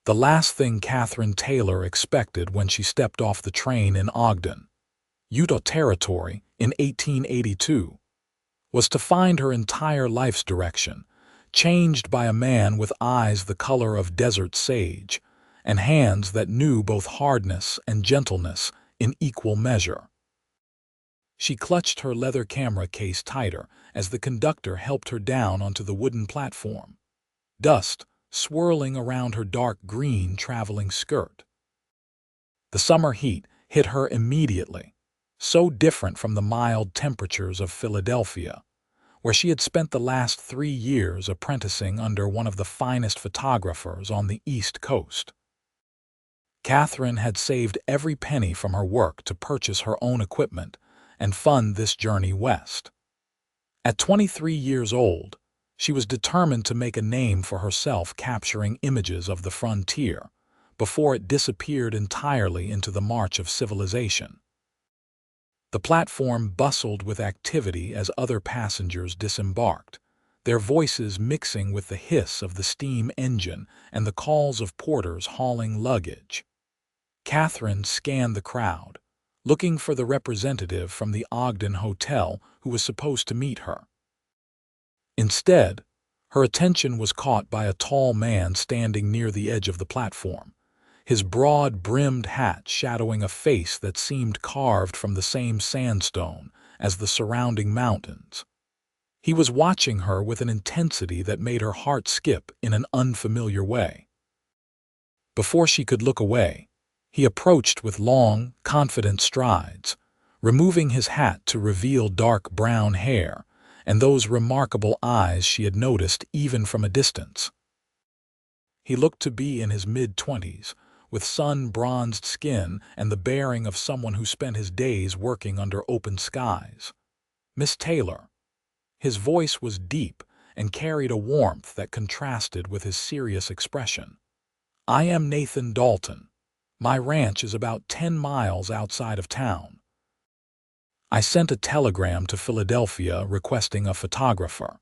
The last thing Katherine Taylor expected when she stepped off the train in Ogden, Utah Territory, in 1882, was to find her entire life's direction changed by a man with eyes the color of desert sage and hands that knew both hardness and gentleness in equal measure. She clutched her leather camera case tighter as the conductor helped her down onto the wooden platform, dust swirling around her dark green traveling skirt. The summer heat hit her immediately, so different from the mild temperatures of Philadelphia, where she had spent the last 3 years apprenticing under one of the finest photographers on the East Coast. Katherine had saved every penny from her work to purchase her own equipment and fund this journey west. At 23 years old, she was determined to make a name for herself capturing images of the frontier before it disappeared entirely into the march of civilization. The platform bustled with activity as other passengers disembarked, their voices mixing with the hiss of the steam engine and the calls of porters hauling luggage. Katherine scanned the crowd, looking for the representative from the Ogden hotel who was supposed to meet her. Instead, her attention was caught by a tall man standing near the edge of the platform, his broad-brimmed hat shadowing a face that seemed carved from the same sandstone as the surrounding mountains. He was watching her with an intensity that made her heart skip in an unfamiliar way. Before she could look away, he approached with long, confident strides, removing his hat to reveal dark brown hair and those remarkable eyes she had noticed even from a distance. He looked to be in his mid-20s, with sun-bronzed skin and the bearing of someone who spent his days working under open skies. "Miss Taylor." His voice was deep and carried a warmth that contrasted with his serious expression. "I am Nathan Dalton. My ranch is about 10 miles outside of town. I sent a telegram to Philadelphia requesting a photographer."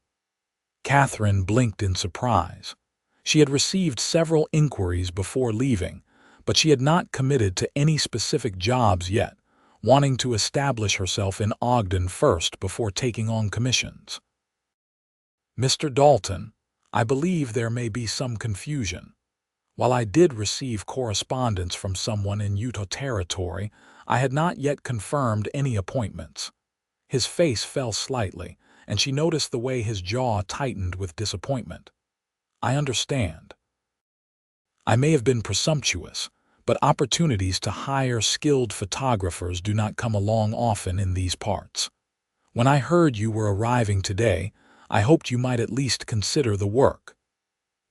Katherine blinked in surprise. She had received several inquiries before leaving, but she had not committed to any specific jobs yet, wanting to establish herself in Ogden first before taking on commissions. "Mr. Dalton, I believe there may be some confusion. While I did receive correspondence from someone in Utah Territory, I had not yet confirmed any appointments." His face fell slightly, and she noticed the way his jaw tightened with disappointment. "I understand. I may have been presumptuous, but opportunities to hire skilled photographers do not come along often in these parts. When I heard you were arriving today, I hoped you might at least consider the work."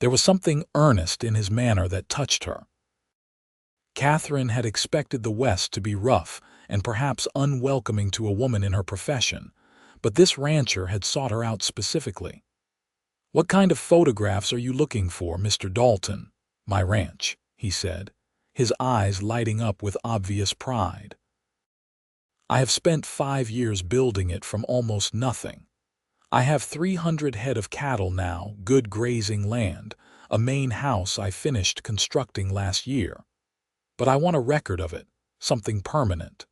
There was something earnest in his manner that touched her. Katherine had expected the West to be rough and perhaps unwelcoming to a woman in her profession, but this rancher had sought her out specifically. "What kind of photographs are you looking for, Mr. Dalton?" "My ranch," he said, his eyes lighting up with obvious pride. "I have spent 5 years building it from almost nothing. I have 300 head of cattle now, good grazing land, a main house I finished constructing last year. But I want a record of it, something permanent.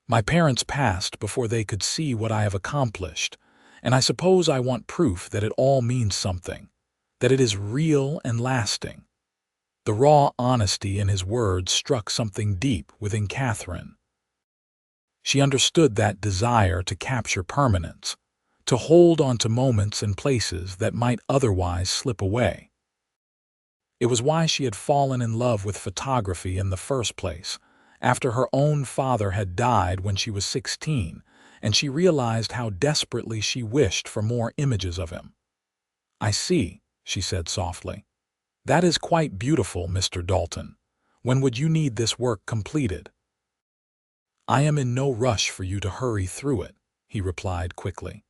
My parents passed before they could see what I have accomplished, and I suppose I want proof that it all means something, that it is real and lasting." The raw honesty in his words struck something deep within Katherine. She understood that desire to capture permanence, to hold on to moments and places that might otherwise slip away. It was why she had fallen in love with photography in the first place, after her own father had died when she was 16, and she realized how desperately she wished for more images of him. "I see," she said softly. "That is quite beautiful, Mr. Dalton. When would you need this work completed?" "I am in no rush for you to hurry through it," he replied quickly.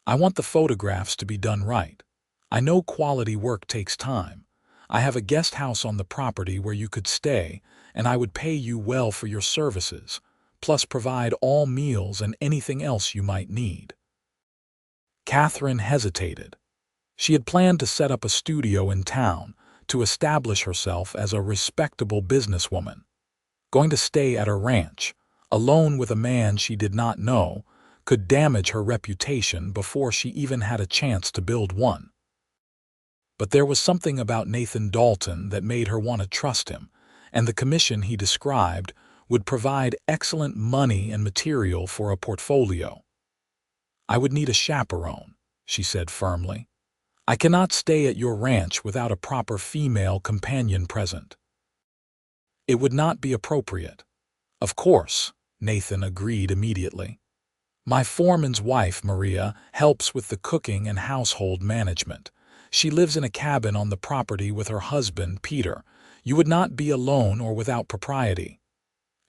"I want the photographs to be done right. I know quality work takes time. I have a guest house on the property where you could stay, and I would pay you well for your services, plus provide all meals and anything else you might need." Katherine hesitated. She had planned to set up a studio in town, to establish herself as a respectable businesswoman. Going to stay at her ranch, alone with a man she did not know, could damage her reputation before she even had a chance to build one. But there was something about Nathan Dalton that made her want to trust him, and the commission he described would provide excellent money and material for a portfolio. "I would need a chaperone," she said firmly. "I cannot stay at your ranch without a proper female companion present." "It would not be appropriate." "Of course," Nathan agreed immediately. "My foreman's wife, Maria, helps with the cooking and household management. She lives in a cabin on the property with her husband, Peter. You would not be alone or without propriety."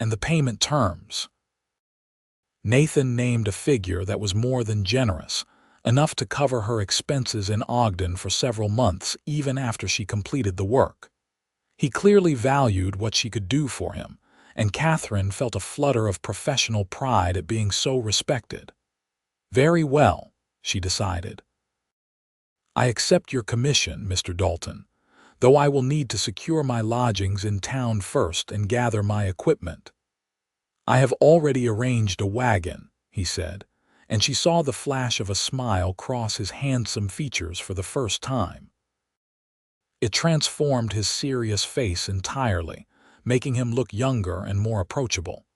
"And the payment terms?" Nathan named a figure that was more than generous, enough to cover her expenses in Ogden for several months even after she completed the work. He clearly valued what she could do for him, and Katherine felt a flutter of professional pride at being so respected. "Very well," she decided. "I accept your commission, Mr. Dalton, though I will need to secure my lodgings in town first and gather my equipment." "I have already arranged a wagon," he said, and she saw the flash of a smile cross his handsome features for the first time. It transformed his serious face entirely, making him look younger and more approachable.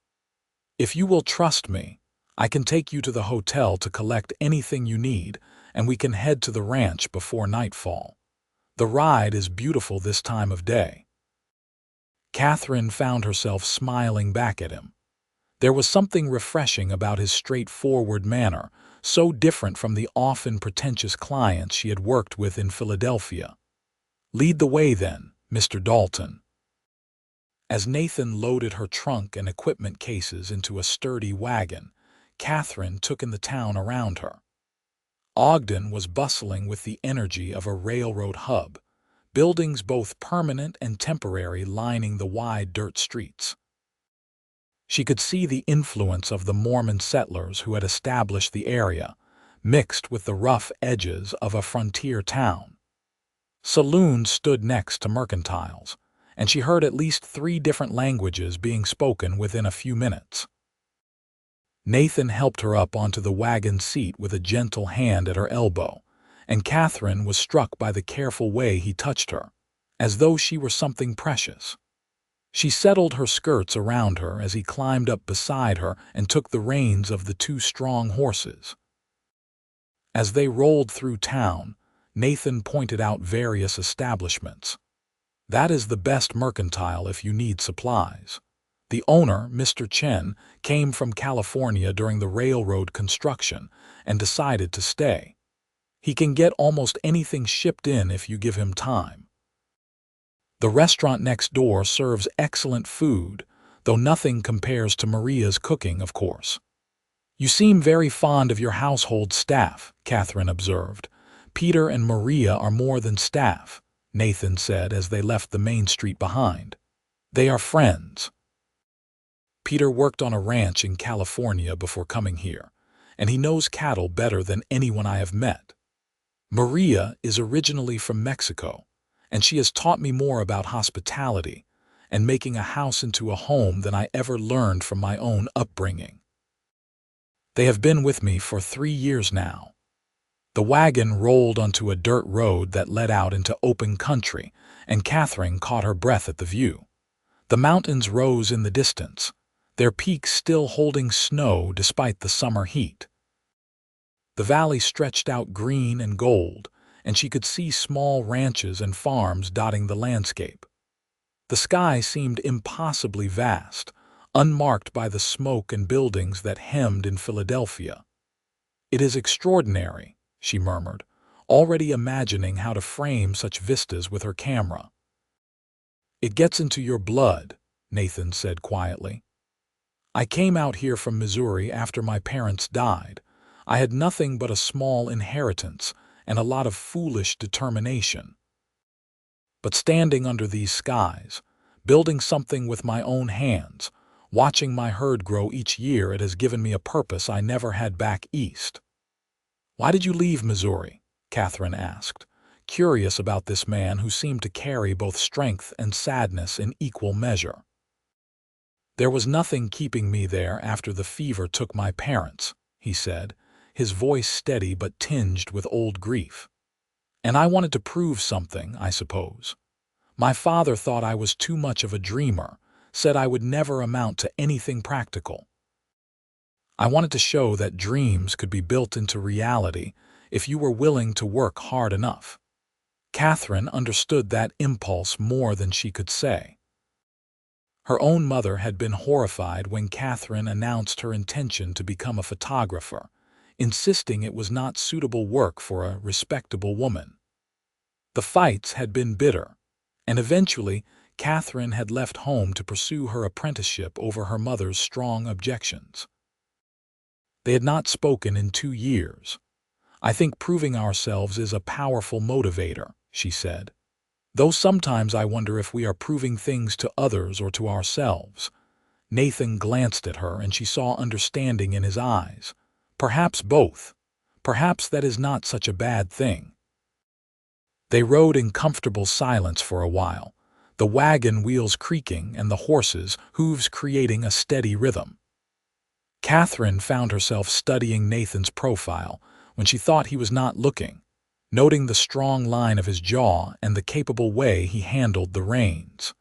"If you will trust me, I can take you to the hotel to collect anything you need, and we can head to the ranch before nightfall. The ride is beautiful this time of day." Katherine found herself smiling back at him. There was something refreshing about his straightforward manner, so different from the often pretentious clients she had worked with in Philadelphia. "Lead the way then, Mr. Dalton." As Nathan loaded her trunk and equipment cases into a sturdy wagon, Katherine took in the town around her. Ogden was bustling with the energy of a railroad hub, buildings both permanent and temporary lining the wide dirt streets. She could see the influence of the Mormon settlers who had established the area, mixed with the rough edges of a frontier town. Saloons stood next to mercantiles, and she heard at least 3 different languages being spoken within a few minutes. Nathan helped her up onto the wagon seat with a gentle hand at her elbow, and Katherine was struck by the careful way he touched her, as though she were something precious. She settled her skirts around her as he climbed up beside her and took the reins of the 2 strong horses. As they rolled through town, Nathan pointed out various establishments. "That is the best mercantile if you need supplies. The owner, Mr. Chen, came from California during the railroad construction and decided to stay. He can get almost anything shipped in if you give him time. The restaurant next door serves excellent food, though nothing compares to Maria's cooking, of course." "You seem very fond of your household staff," Katherine observed. "Peter and Maria are more than staff," Nathan said as they left the main street behind. "They are friends. Peter worked on a ranch in California before coming here, and he knows cattle better than anyone I have met. Maria is originally from Mexico, and she has taught me more about hospitality and making a house into a home than I ever learned from my own upbringing. They have been with me for 3 years now." The wagon rolled onto a dirt road that led out into open country, and Katherine caught her breath at the view. The mountains rose in the distance, their peaks still holding snow despite the summer heat. The valley stretched out green and gold, and she could see small ranches and farms dotting the landscape. The sky seemed impossibly vast, unmarked by the smoke and buildings that hemmed in Philadelphia. "It is extraordinary," she murmured, already imagining how to frame such vistas with her camera. "It gets into your blood," Nathan said quietly. "I came out here from Missouri after my parents died. I had nothing but a small inheritance and a lot of foolish determination. But standing under these skies, building something with my own hands, watching my herd grow each year, it has given me a purpose I never had back east." "Why did you leave Missouri?" Katherine asked, curious about this man who seemed to carry both strength and sadness in equal measure. "There was nothing keeping me there after the fever took my parents," he said, his voice steady but tinged with old grief. "And I wanted to prove something, I suppose. My father thought I was too much of a dreamer, said I would never amount to anything practical. I wanted to show that dreams could be built into reality if you were willing to work hard enough." Katherine understood that impulse more than she could say. Her own mother had been horrified when Katherine announced her intention to become a photographer, insisting it was not suitable work for a respectable woman. The fights had been bitter, and eventually Katherine had left home to pursue her apprenticeship over her mother's strong objections. They had not spoken in 2 years. "I think proving ourselves is a powerful motivator," she said. "Though sometimes I wonder if we are proving things to others or to ourselves." Nathan glanced at her and she saw understanding in his eyes. "Perhaps both. Perhaps that is not such a bad thing." They rode in comfortable silence for a while, the wagon wheels creaking and the horses' hooves creating a steady rhythm. Katherine found herself studying Nathan's profile when she thought he was not looking, noting the strong line of his jaw and the capable way he handled the reins.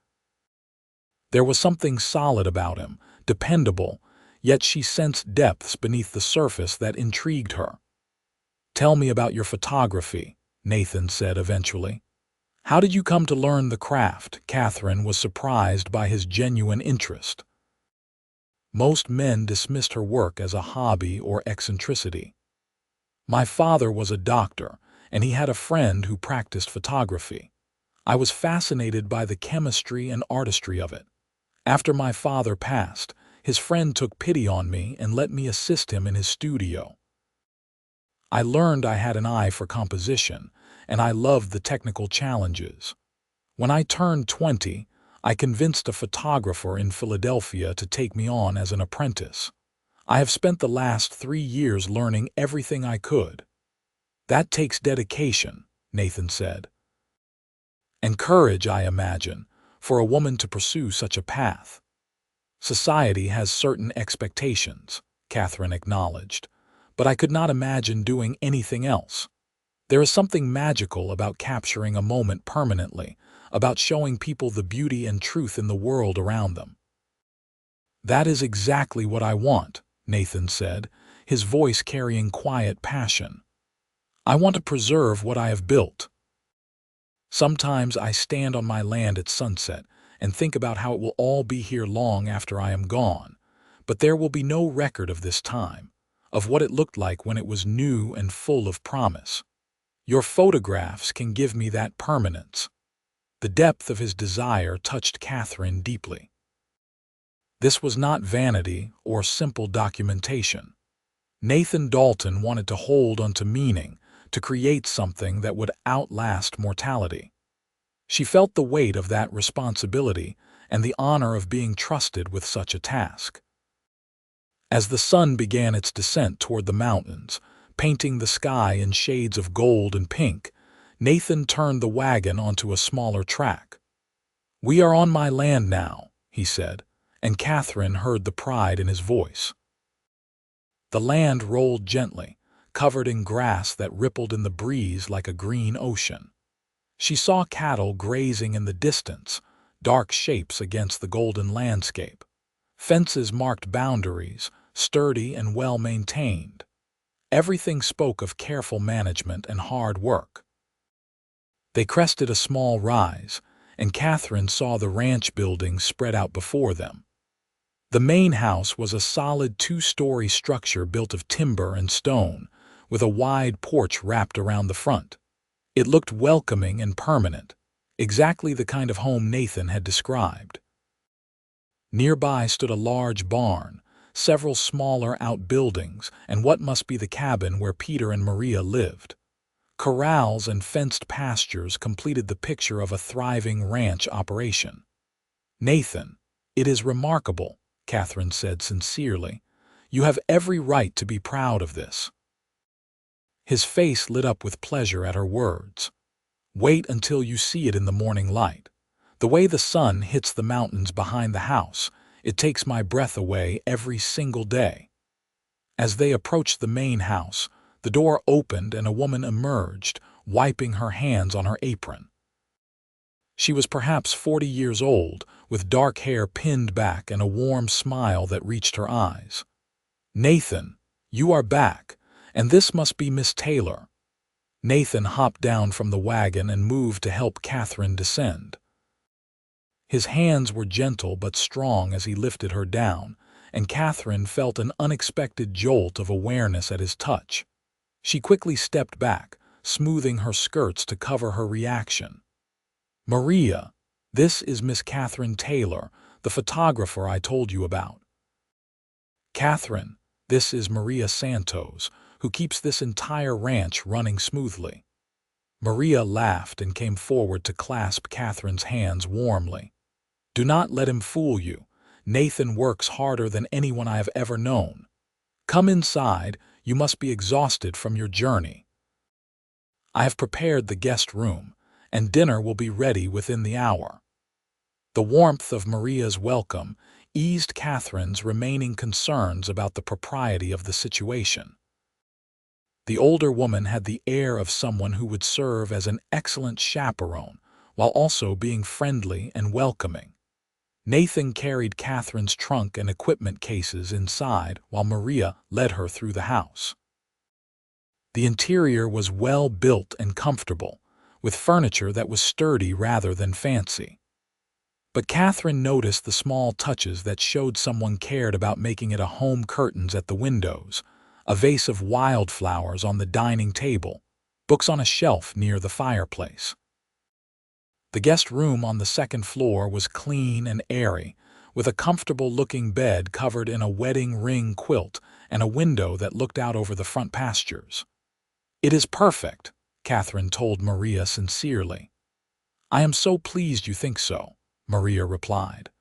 There was something solid about him, dependable, yet she sensed depths beneath the surface that intrigued her. "Tell me about your photography," Nathan said eventually. "How did you come to learn the craft?" Katherine was surprised by his genuine interest. Most men dismissed her work as a hobby or eccentricity. "My father was a doctor, and he had a friend who practiced photography. I was fascinated by the chemistry and artistry of it. After my father passed, his friend took pity on me and let me assist him in his studio. I learned I had an eye for composition, and I loved the technical challenges. When I turned 20, I convinced a photographer in Philadelphia to take me on as an apprentice. I have spent the last 3 years learning everything I could." "That takes dedication," Nathan said. "And courage, I imagine, for a woman to pursue such a path." "Society has certain expectations," Katherine acknowledged, "but I could not imagine doing anything else. There is something magical about capturing a moment permanently, about showing people the beauty and truth in the world around them." "That is exactly what I want," Nathan said, his voice carrying quiet passion. "I want to preserve what I have built. Sometimes I stand on my land at sunset and think about how it will all be here long after I am gone, but there will be no record of this time, of what it looked like when it was new and full of promise. Your photographs can give me that permanence." The depth of his desire touched Katherine deeply. This was not vanity or simple documentation. Nathan Dalton wanted to hold onto meaning, to create something that would outlast mortality. She felt the weight of that responsibility and the honor of being trusted with such a task. As the sun began its descent toward the mountains, painting the sky in shades of gold and pink, Nathan turned the wagon onto a smaller track. "We are on my land now," he said, and Katherine heard the pride in his voice. The land rolled gently, covered in grass that rippled in the breeze like a green ocean. She saw cattle grazing in the distance, dark shapes against the golden landscape. Fences marked boundaries, sturdy and well-maintained. Everything spoke of careful management and hard work. They crested a small rise, and Katherine saw the ranch buildings spread out before them. The main house was a solid 2-story structure built of timber and stone, with a wide porch wrapped around the front. It looked welcoming and permanent, exactly the kind of home Nathan had described. Nearby stood a large barn, several smaller outbuildings, and what must be the cabin where Peter and Maria lived. Corrals and fenced pastures completed the picture of a thriving ranch operation. "Nathan, it is remarkable," Katherine said sincerely. "You have every right to be proud of this." His face lit up with pleasure at her words. Wait until you see it in the morning light. The way the sun hits the mountains behind the house, it takes my breath away every single day." As they approached the main house, the door opened and a woman emerged, wiping her hands on her apron. She was perhaps 40 years old, with dark hair pinned back and a warm smile that reached her eyes. "Nathan, you are back, and this must be Miss Taylor." Nathan hopped down from the wagon and moved to help Katherine descend. His hands were gentle but strong as he lifted her down, and Katherine felt an unexpected jolt of awareness at his touch. She quickly stepped back, smoothing her skirts to cover her reaction. "Maria, this is Miss Katherine Taylor, the photographer I told you about." "Katherine, this is Maria Santos, who keeps this entire ranch running smoothly." Maria laughed and came forward to clasp Katherine's hands warmly. "Do not let him fool you. Nathan works harder than anyone I have ever known. Come inside, you must be exhausted from your journey. I have prepared the guest room, and dinner will be ready within the hour." The warmth of Maria's welcome eased Katherine's remaining concerns about the propriety of the situation. The older woman had the air of someone who would serve as an excellent chaperone while also being friendly and welcoming. Nathan carried Katherine's trunk and equipment cases inside while Maria led her through the house. The interior was well built and comfortable, with furniture that was sturdy rather than fancy. But Katherine noticed the small touches that showed someone cared about making it a home: curtains at the windows, a vase of wildflowers on the dining table, books on a shelf near the fireplace. The guest room on the second floor was clean and airy, with a comfortable-looking bed covered in a wedding ring quilt and a window that looked out over the front pastures. "It is perfect," Katherine told Maria sincerely. "I am so pleased you think so," Maria replied.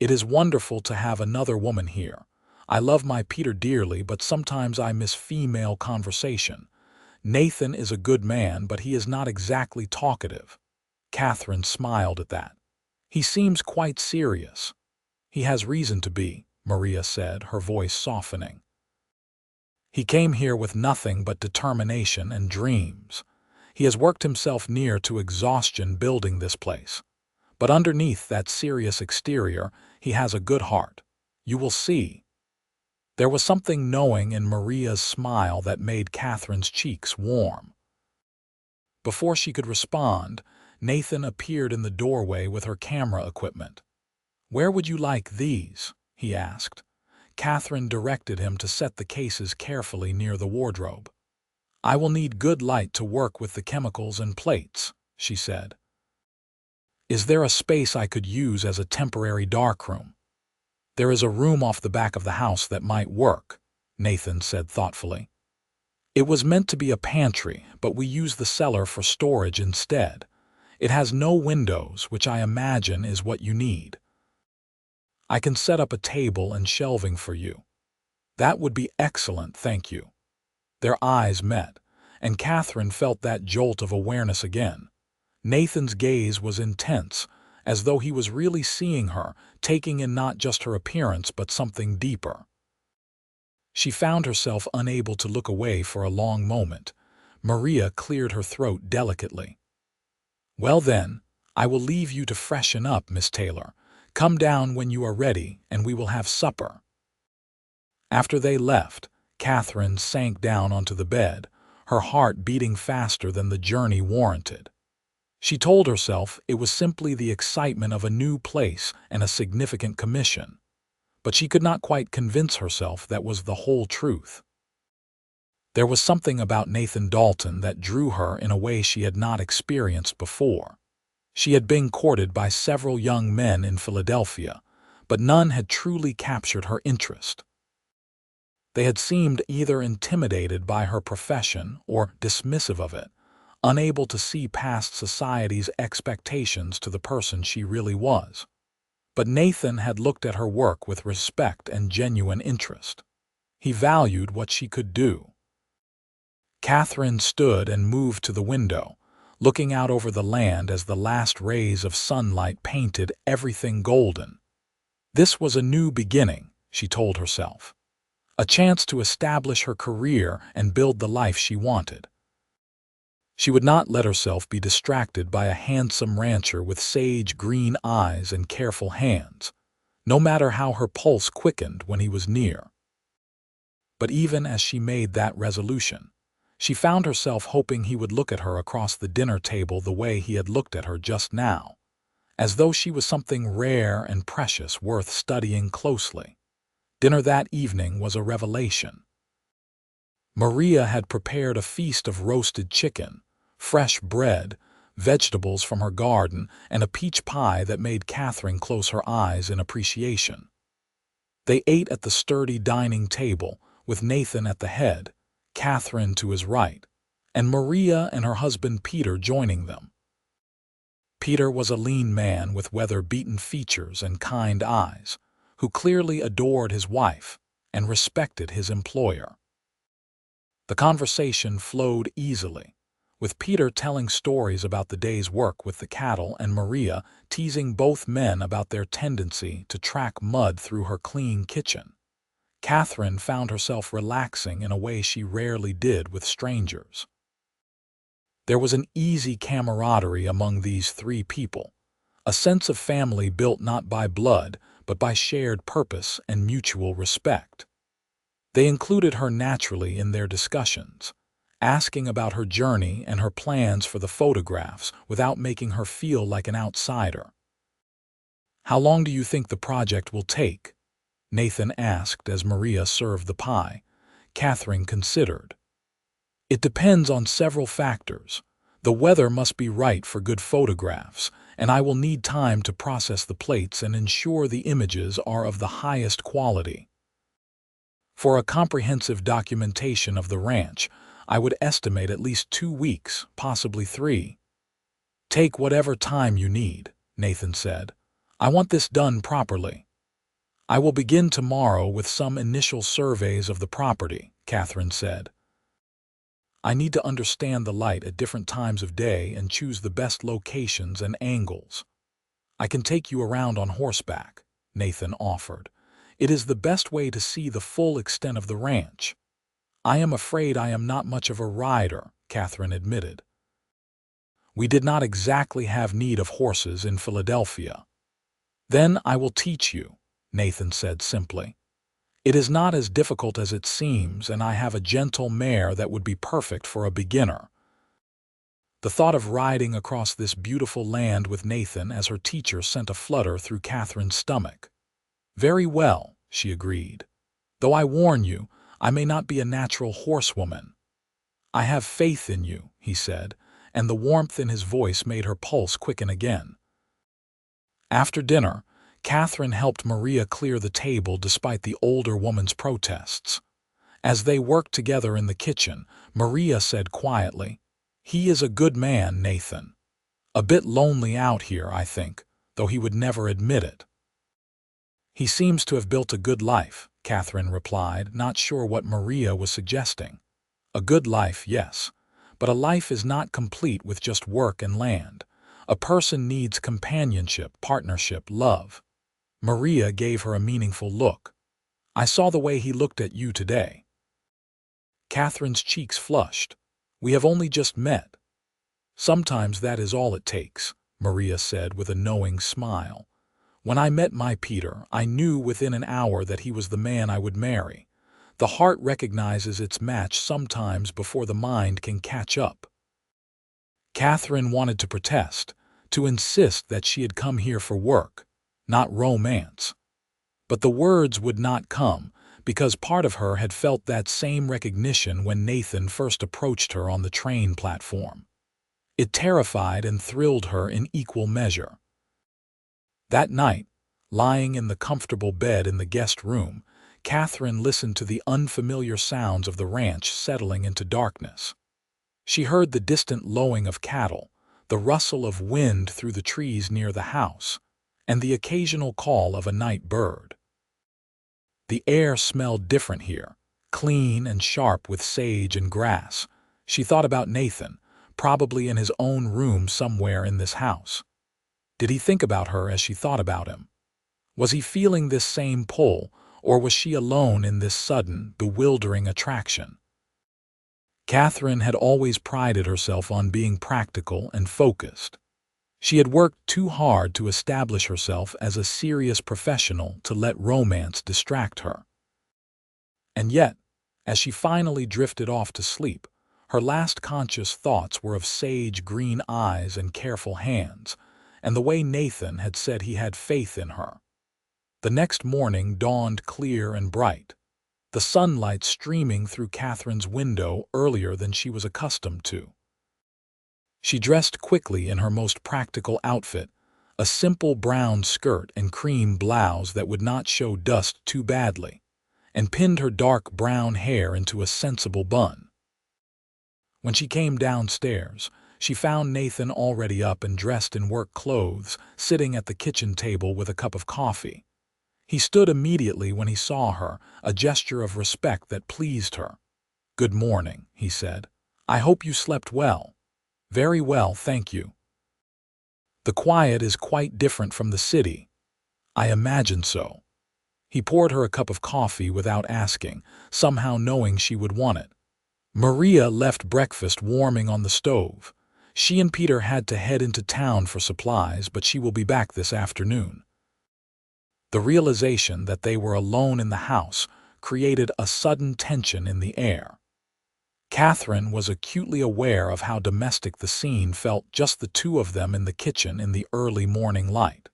"It is wonderful to have another woman here. I love my Peter dearly, but sometimes I miss female conversation. Nathan is a good man, but he is not exactly talkative." Katherine smiled at that. "He seems quite serious." "He has reason to be," Maria said, her voice softening. "He came here with nothing but determination and dreams. He has worked himself near to exhaustion building this place. But underneath that serious exterior, he has a good heart. You will see." There was something knowing in Maria's smile that made Katherine's cheeks warm. Before she could respond, Nathan appeared in the doorway with her camera equipment. "Where would you like these?" he asked. Katherine directed him to set the cases carefully near the wardrobe. "I will need good light to work with the chemicals and plates," she said. "Is there a space I could use as a temporary darkroom?" "There is a room off the back of the house that might work," Nathan said thoughtfully. "It was meant to be a pantry, but we use the cellar for storage instead. It has no windows, which I imagine is what you need. I can set up a table and shelving for you." "That would be excellent, thank you." Their eyes met, and Katherine felt that jolt of awareness again. Nathan's gaze was intense, as though he was really seeing her, taking in not just her appearance but something deeper. She found herself unable to look away for a long moment. Maria cleared her throat delicately. "Well then, I will leave you to freshen up, Miss Taylor. Come down when you are ready, and we will have supper." After they left, Katherine sank down onto the bed, her heart beating faster than the journey warranted. She told herself it was simply the excitement of a new place and a significant commission, but she could not quite convince herself that was the whole truth. There was something about Nathan Dalton that drew her in a way she had not experienced before. She had been courted by several young men in Philadelphia, but none had truly captured her interest. They had seemed either intimidated by her profession or dismissive of it, unable to see past society's expectations to the person she really was. But Nathan had looked at her work with respect and genuine interest. He valued what she could do. Katherine stood and moved to the window, looking out over the land as the last rays of sunlight painted everything golden. This was a new beginning, she told herself. A chance to establish her career and build the life she wanted. She would not let herself be distracted by a handsome rancher with sage-green eyes and careful hands, no matter how her pulse quickened when he was near. But even as she made that resolution, she found herself hoping he would look at her across the dinner table the way he had looked at her just now, as though she was something rare and precious worth studying closely. Dinner that evening was a revelation. Maria had prepared a feast of roasted chicken, fresh bread, vegetables from her garden, and a peach pie that made Katherine close her eyes in appreciation. They ate at the sturdy dining table, with Nathan at the head, Katherine to his right, and Maria and her husband Peter joining them. Peter was a lean man with weather-beaten features and kind eyes, who clearly adored his wife and respected his employer. The conversation flowed easily, with Peter telling stories about the day's work with the cattle and Maria teasing both men about their tendency to track mud through her clean kitchen. Katherine found herself relaxing in a way she rarely did with strangers. There was an easy camaraderie among these three people, a sense of family built not by blood, but by shared purpose and mutual respect. They included her naturally in their discussions, asking about her journey and her plans for the photographs without making her feel like an outsider. "How long do you think the project will take?" Nathan asked as Maria served the pie. Katherine considered. "It depends on several factors. The weather must be right for good photographs, and I will need time to process the plates and ensure the images are of the highest quality. For a comprehensive documentation of the ranch, I would estimate at least 2 weeks, possibly 3. "Take whatever time you need," Nathan said. "I want this done properly." "I will begin tomorrow with some initial surveys of the property," Katherine said. "I need to understand the light at different times of day and choose the best locations and angles." "I can take you around on horseback," Nathan offered. "It is the best way to see the full extent of the ranch." "I am afraid I am not much of a rider," Katherine admitted. "We did not exactly have need of horses in Philadelphia." "Then I will teach you," Nathan said simply. "It is not as difficult as it seems, and I have a gentle mare that would be perfect for a beginner." The thought of riding across this beautiful land with Nathan as her teacher sent a flutter through Katherine's stomach. "Very well," she agreed. "Though I warn you, I may not be a natural horsewoman." "I have faith in you," he said, and the warmth in his voice made her pulse quicken again. After dinner, Katherine helped Maria clear the table despite the older woman's protests. As they worked together in the kitchen, Maria said quietly, "He is a good man, Nathan. A bit lonely out here, I think, though he would never admit it." "He seems to have built a good life," Katherine replied, not sure what Maria was suggesting. "A good life, yes, but a life is not complete with just work and land. A person needs companionship, partnership, love." Maria gave her a meaningful look. "I saw the way he looked at you today." Katherine's cheeks flushed. "We have only just met." "Sometimes that is all it takes," Maria said with a knowing smile. "When I met my Peter, I knew within an hour that he was the man I would marry. The heart recognizes its match sometimes before the mind can catch up." Katherine wanted to protest, to insist that she had come here for work, not romance. But the words would not come, because part of her had felt that same recognition when Nathan first approached her on the train platform. It terrified and thrilled her in equal measure. That night, lying in the comfortable bed in the guest room, Katherine listened to the unfamiliar sounds of the ranch settling into darkness. She heard the distant lowing of cattle, the rustle of wind through the trees near the house, and the occasional call of a night bird. The air smelled different here, clean and sharp with sage and grass. She thought about Nathan, probably in his own room somewhere in this house. Did he think about her as she thought about him? Was he feeling this same pull, or was she alone in this sudden, bewildering attraction? Katherine had always prided herself on being practical and focused. She had worked too hard to establish herself as a serious professional to let romance distract her. And yet, as she finally drifted off to sleep, her last conscious thoughts were of sage green eyes and careful hands, and the way Nathan had said he had faith in her. The next morning dawned clear and bright, the sunlight streaming through Katherine's window earlier than she was accustomed to. She dressed quickly in her most practical outfit, a simple brown skirt and cream blouse that would not show dust too badly, and pinned her dark brown hair into a sensible bun. When she came downstairs, she found Nathan already up and dressed in work clothes, sitting at the kitchen table with a cup of coffee. He stood immediately when he saw her, a gesture of respect that pleased her. "Good morning," he said. "I hope you slept well." "Very well, thank you." "The quiet is quite different from the city." "I imagine so." He poured her a cup of coffee without asking, somehow knowing she would want it. Maria left breakfast warming on the stove. She and Peter had to head into town for supplies, but she will be back this afternoon. The realization that they were alone in the house created a sudden tension in the air. Katherine was acutely aware of how domestic the scene felt, just the two of them in the kitchen in the early morning light.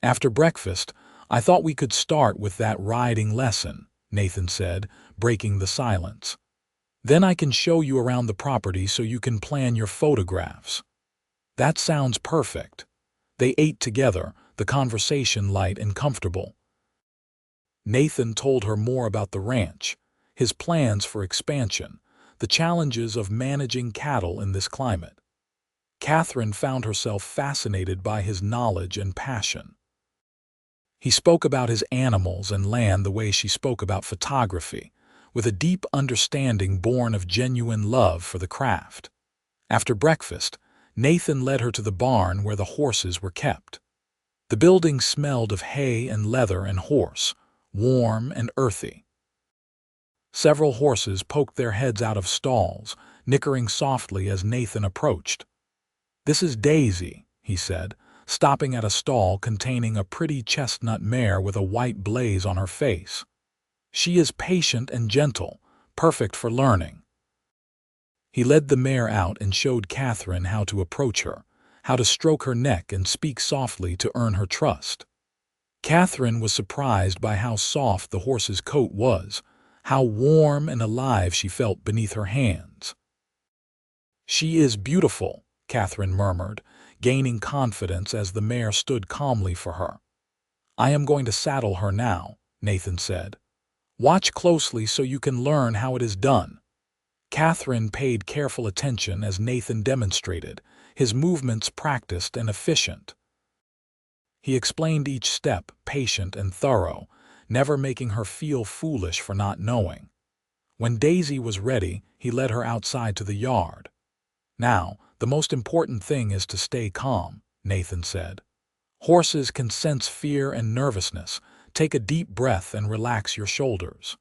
"After breakfast, I thought we could start with that riding lesson," Nathan said, breaking the silence. "Then I can show you around the property so you can plan your photographs." "That sounds perfect." They ate together, the conversation light and comfortable. Nathan told her more about the ranch, his plans for expansion, the challenges of managing cattle in this climate. Katherine found herself fascinated by his knowledge and passion. He spoke about his animals and land the way she spoke about photography, with a deep understanding born of genuine love for the craft. After breakfast, Nathan led her to the barn where the horses were kept. The building smelled of hay and leather and horse, warm and earthy. Several horses poked their heads out of stalls, nickering softly as Nathan approached. "This is Daisy," he said, stopping at a stall containing a pretty chestnut mare with a white blaze on her face. "She is patient and gentle, perfect for learning." He led the mare out and showed Katherine how to approach her, how to stroke her neck and speak softly to earn her trust. Katherine was surprised by how soft the horse's coat was, how warm and alive she felt beneath her hands. "She is beautiful," Katherine murmured, gaining confidence as the mare stood calmly for her. "I am going to saddle her now," Nathan said. "Watch closely so you can learn how it is done." Katherine paid careful attention as Nathan demonstrated, his movements practiced and efficient. He explained each step, patient and thorough, never making her feel foolish for not knowing. When Daisy was ready, he led her outside to the yard. "Now, the most important thing is to stay calm," Nathan said. "Horses can sense fear and nervousness. Take a deep breath and relax your shoulders."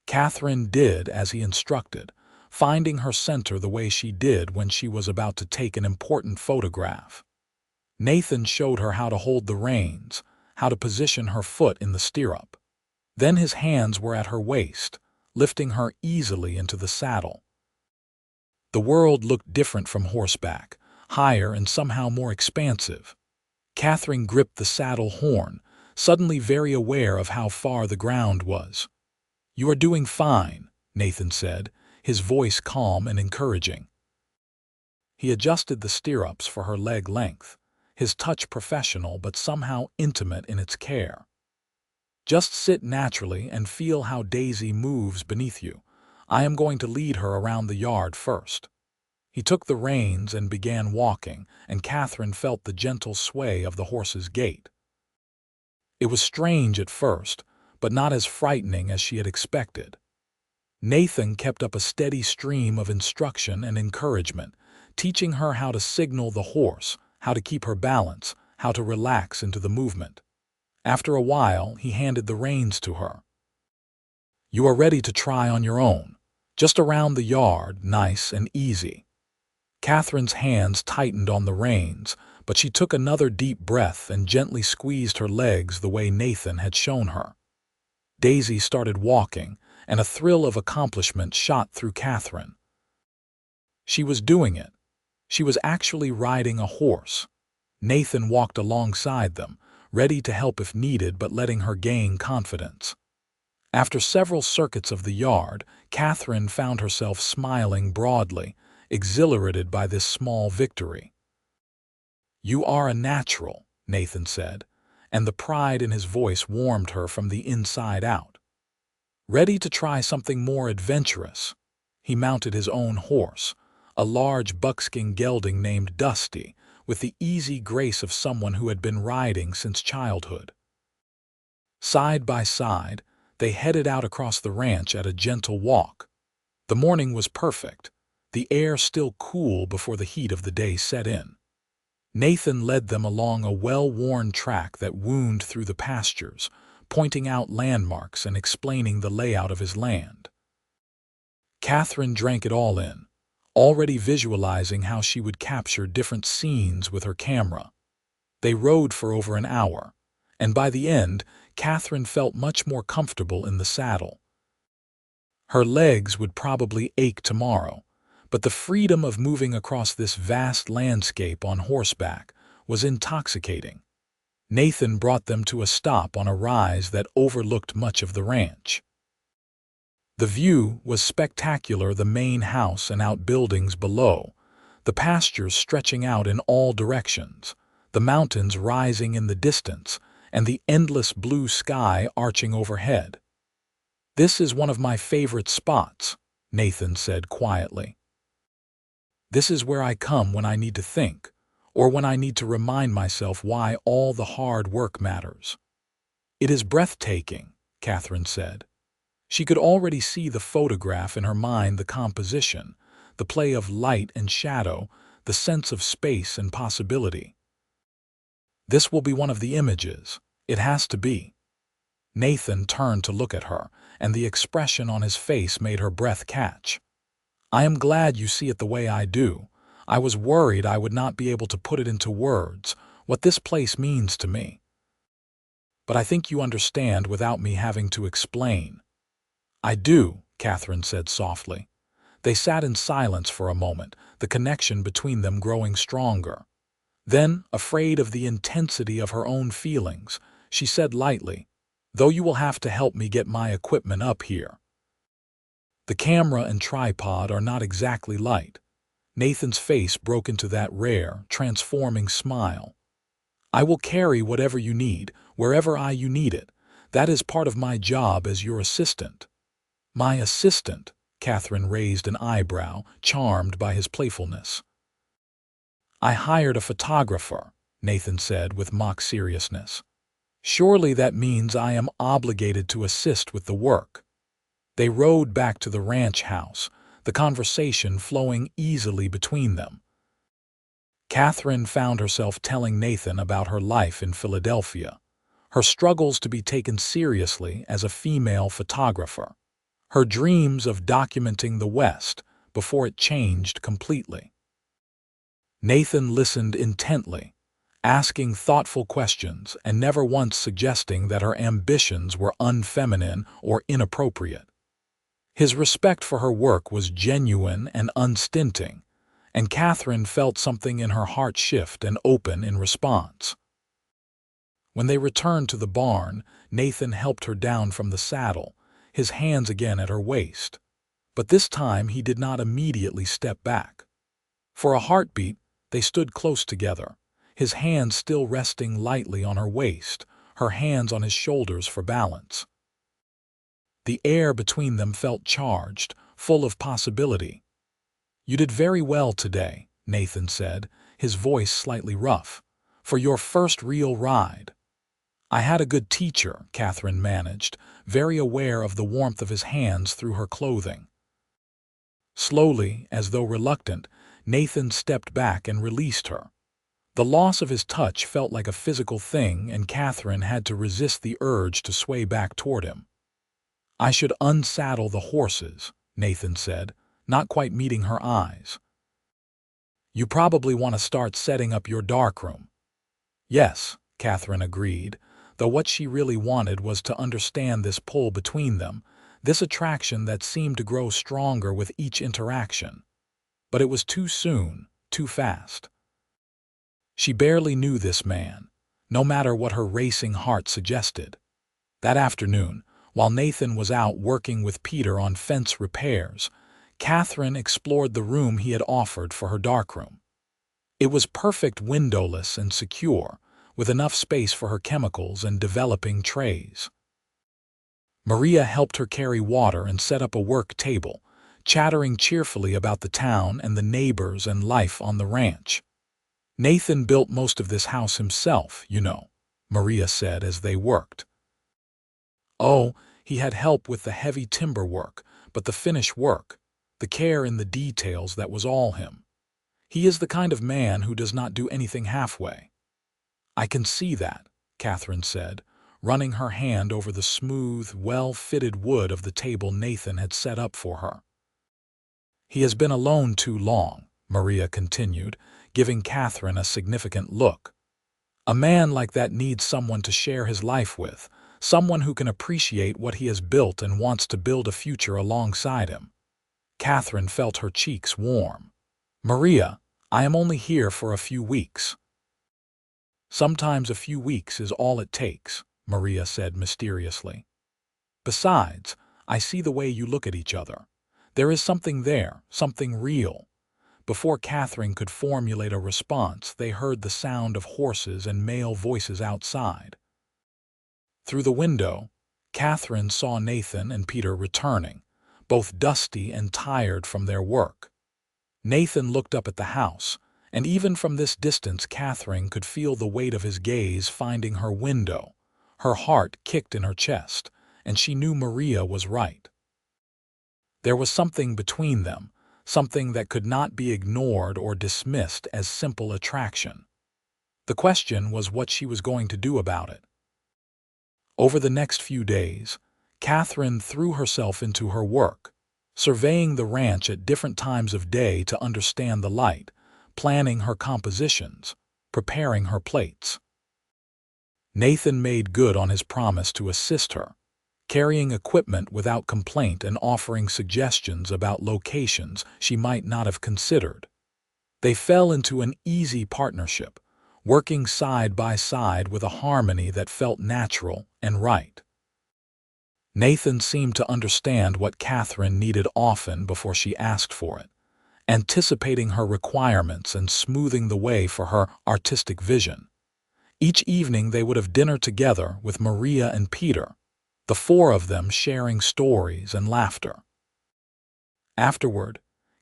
Katherine did as he instructed, finding her center the way she did when she was about to take an important photograph. Nathan showed her how to hold the reins, how to position her foot in the stirrup. Then his hands were at her waist, lifting her easily into the saddle. The world looked different from horseback, higher and somehow more expansive. Katherine gripped the saddle horn, suddenly very aware of how far the ground was. "You are doing fine," Nathan said, his voice calm and encouraging. He adjusted the stirrups for her leg length, his touch professional but somehow intimate in its care. "Just sit naturally and feel how Daisy moves beneath you. I am going to lead her around the yard first." He took the reins and began walking, and Katherine felt the gentle sway of the horse's gait. It was strange at first, but not as frightening as she had expected. Nathan kept up a steady stream of instruction and encouragement, teaching her how to signal the horse, how to keep her balance, how to relax into the movement. After a while, he handed the reins to her. "You are ready to try on your own. Just around the yard, nice and easy." Catherine's hands tightened on the reins, but she took another deep breath and gently squeezed her legs the way Nathan had shown her. Daisy started walking, and a thrill of accomplishment shot through Katherine. She was doing it. She was actually riding a horse. Nathan walked alongside them, ready to help if needed but letting her gain confidence. After several circuits of the yard, Katherine found herself smiling broadly, exhilarated by this small victory. "You are a natural," Nathan said, and the pride in his voice warmed her from the inside out. Ready to try something more adventurous, he mounted his own horse, a large buckskin gelding named Dusty, with the easy grace of someone who had been riding since childhood. Side by side, they headed out across the ranch at a gentle walk. The morning was perfect, the air still cool before the heat of the day set in. Nathan led them along a well-worn track that wound through the pastures, pointing out landmarks and explaining the layout of his land. Katherine drank it all in, already visualizing how she would capture different scenes with her camera. They rode for over an hour, and by the end, Katherine felt much more comfortable in the saddle. Her legs would probably ache tomorrow, but the freedom of moving across this vast landscape on horseback was intoxicating. Nathan brought them to a stop on a rise that overlooked much of the ranch. The view was spectacular, the main house and outbuildings below, the pastures stretching out in all directions, the mountains rising in the distance, and the endless blue sky arching overhead. "This is one of my favorite spots," Nathan said quietly. "This is where I come when I need to think, or when I need to remind myself why all the hard work matters." "It is breathtaking," Katherine said. She could already see the photograph in her mind, the composition, the play of light and shadow, the sense of space and possibility. "This will be one of the images. It has to be." Nathan turned to look at her, and the expression on his face made her breath catch. "I am glad you see it the way I do. I was worried I would not be able to put it into words, what this place means to me. But I think you understand without me having to explain." "I do," Katherine said softly. They sat in silence for a moment, the connection between them growing stronger. Then, afraid of the intensity of her own feelings, she said lightly, "Though you will have to help me get my equipment up here. The camera and tripod are not exactly light." Nathan's face broke into that rare, transforming smile. "I will carry whatever you need, wherever you need it. That is part of my job as your assistant." "My assistant?" Katherine raised an eyebrow, charmed by his playfulness. "I hired a photographer," Nathan said with mock seriousness. "Surely that means I am obligated to assist with the work." They rode back to the ranch house, the conversation flowing easily between them. Katherine found herself telling Nathan about her life in Philadelphia, her struggles to be taken seriously as a female photographer, her dreams of documenting the West before it changed completely. Nathan listened intently, asking thoughtful questions and never once suggesting that her ambitions were unfeminine or inappropriate. His respect for her work was genuine and unstinting, and Katherine felt something in her heart shift and open in response. When they returned to the barn, Nathan helped her down from the saddle, his hands again at her waist. But this time he did not immediately step back. For a heartbeat, they stood close together, his hands still resting lightly on her waist, her hands on his shoulders for balance. The air between them felt charged, full of possibility. "You did very well today," Nathan said, his voice slightly rough, "for your first real ride." I had a good teacher, Katherine managed, very aware of the warmth of his hands through her clothing. Slowly, as though reluctant, Nathan stepped back and released her. The loss of his touch felt like a physical thing, and Katherine had to resist the urge to sway back toward him. I should unsaddle the horses, Nathan said, not quite meeting her eyes. You probably want to start setting up your darkroom. Yes, Katherine agreed, though what she really wanted was to understand this pull between them, this attraction that seemed to grow stronger with each interaction. But it was too soon, too fast. She barely knew this man, no matter what her racing heart suggested. That afternoon, while Nathan was out working with Peter on fence repairs, Katherine explored the room he had offered for her darkroom. It was perfect, windowless and secure, with enough space for her chemicals and developing trays. Maria helped her carry water and set up a work table, chattering cheerfully about the town and the neighbors and life on the ranch. Nathan built most of this house himself, you know, Maria said as they worked. Oh, he had help with the heavy timber work, but the finish work, the care in the details, that was all him. He is the kind of man who does not do anything halfway. I can see that, Katherine said, running her hand over the smooth, well-fitted wood of the table Nathan had set up for her. He has been alone too long, Maria continued, giving Katherine a significant look. A man like that needs someone to share his life with, someone who can appreciate what he has built and wants to build a future alongside him. Katherine felt her cheeks warm. Maria, I am only here for a few weeks. Sometimes a few weeks is all it takes, Maria said mysteriously. Besides, I see the way you look at each other. There is something there, something real. Before Katherine could formulate a response, they heard the sound of horses and male voices outside. Through the window, Katherine saw Nathan and Peter returning, both dusty and tired from their work. Nathan looked up at the house, and even from this distance Katherine could feel the weight of his gaze finding her window. Her heart kicked in her chest, and she knew Maria was right. There was something between them, something that could not be ignored or dismissed as simple attraction. The question was what she was going to do about it. Over the next few days, Katherine threw herself into her work, surveying the ranch at different times of day to understand the light, planning her compositions, preparing her plates. Nathan made good on his promise to assist her, carrying equipment without complaint and offering suggestions about locations she might not have considered. They fell into an easy partnership, working side by side with a harmony that felt natural and right. Nathan seemed to understand what Katherine needed often before she asked for it, anticipating her requirements and smoothing the way for her artistic vision. Each evening they would have dinner together with Maria and Peter, the four of them sharing stories and laughter. Afterward,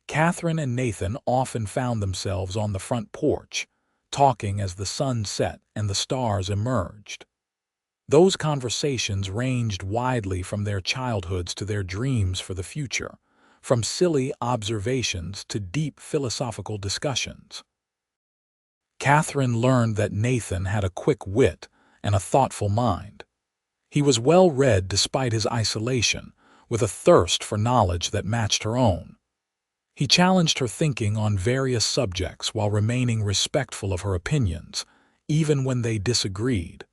Katherine and Nathan often found themselves on the front porch, talking as the sun set and the stars emerged. Those conversations ranged widely from their childhoods to their dreams for the future, from silly observations to deep philosophical discussions. Katherine learned that Nathan had a quick wit and a thoughtful mind. He was well-read despite his isolation, with a thirst for knowledge that matched her own. He challenged her thinking on various subjects while remaining respectful of her opinions, even when they disagreed.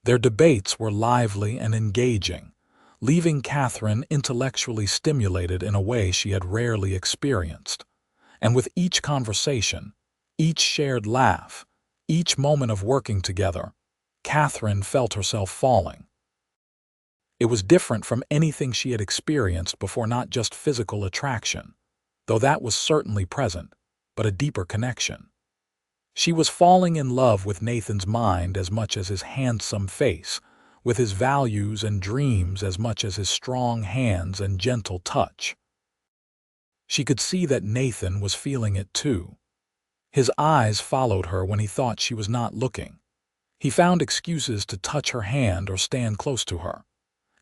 Their debates were lively and engaging, leaving Katherine intellectually stimulated in a way she had rarely experienced. And with each conversation, each shared laugh, each moment of working together, Katherine felt herself falling. It was different from anything she had experienced before, not just physical attraction, though that was certainly present, but a deeper connection. She was falling in love with Nathan's mind as much as his handsome face, with his values and dreams as much as his strong hands and gentle touch. She could see that Nathan was feeling it too. His eyes followed her when he thought she was not looking. He found excuses to touch her hand or stand close to her,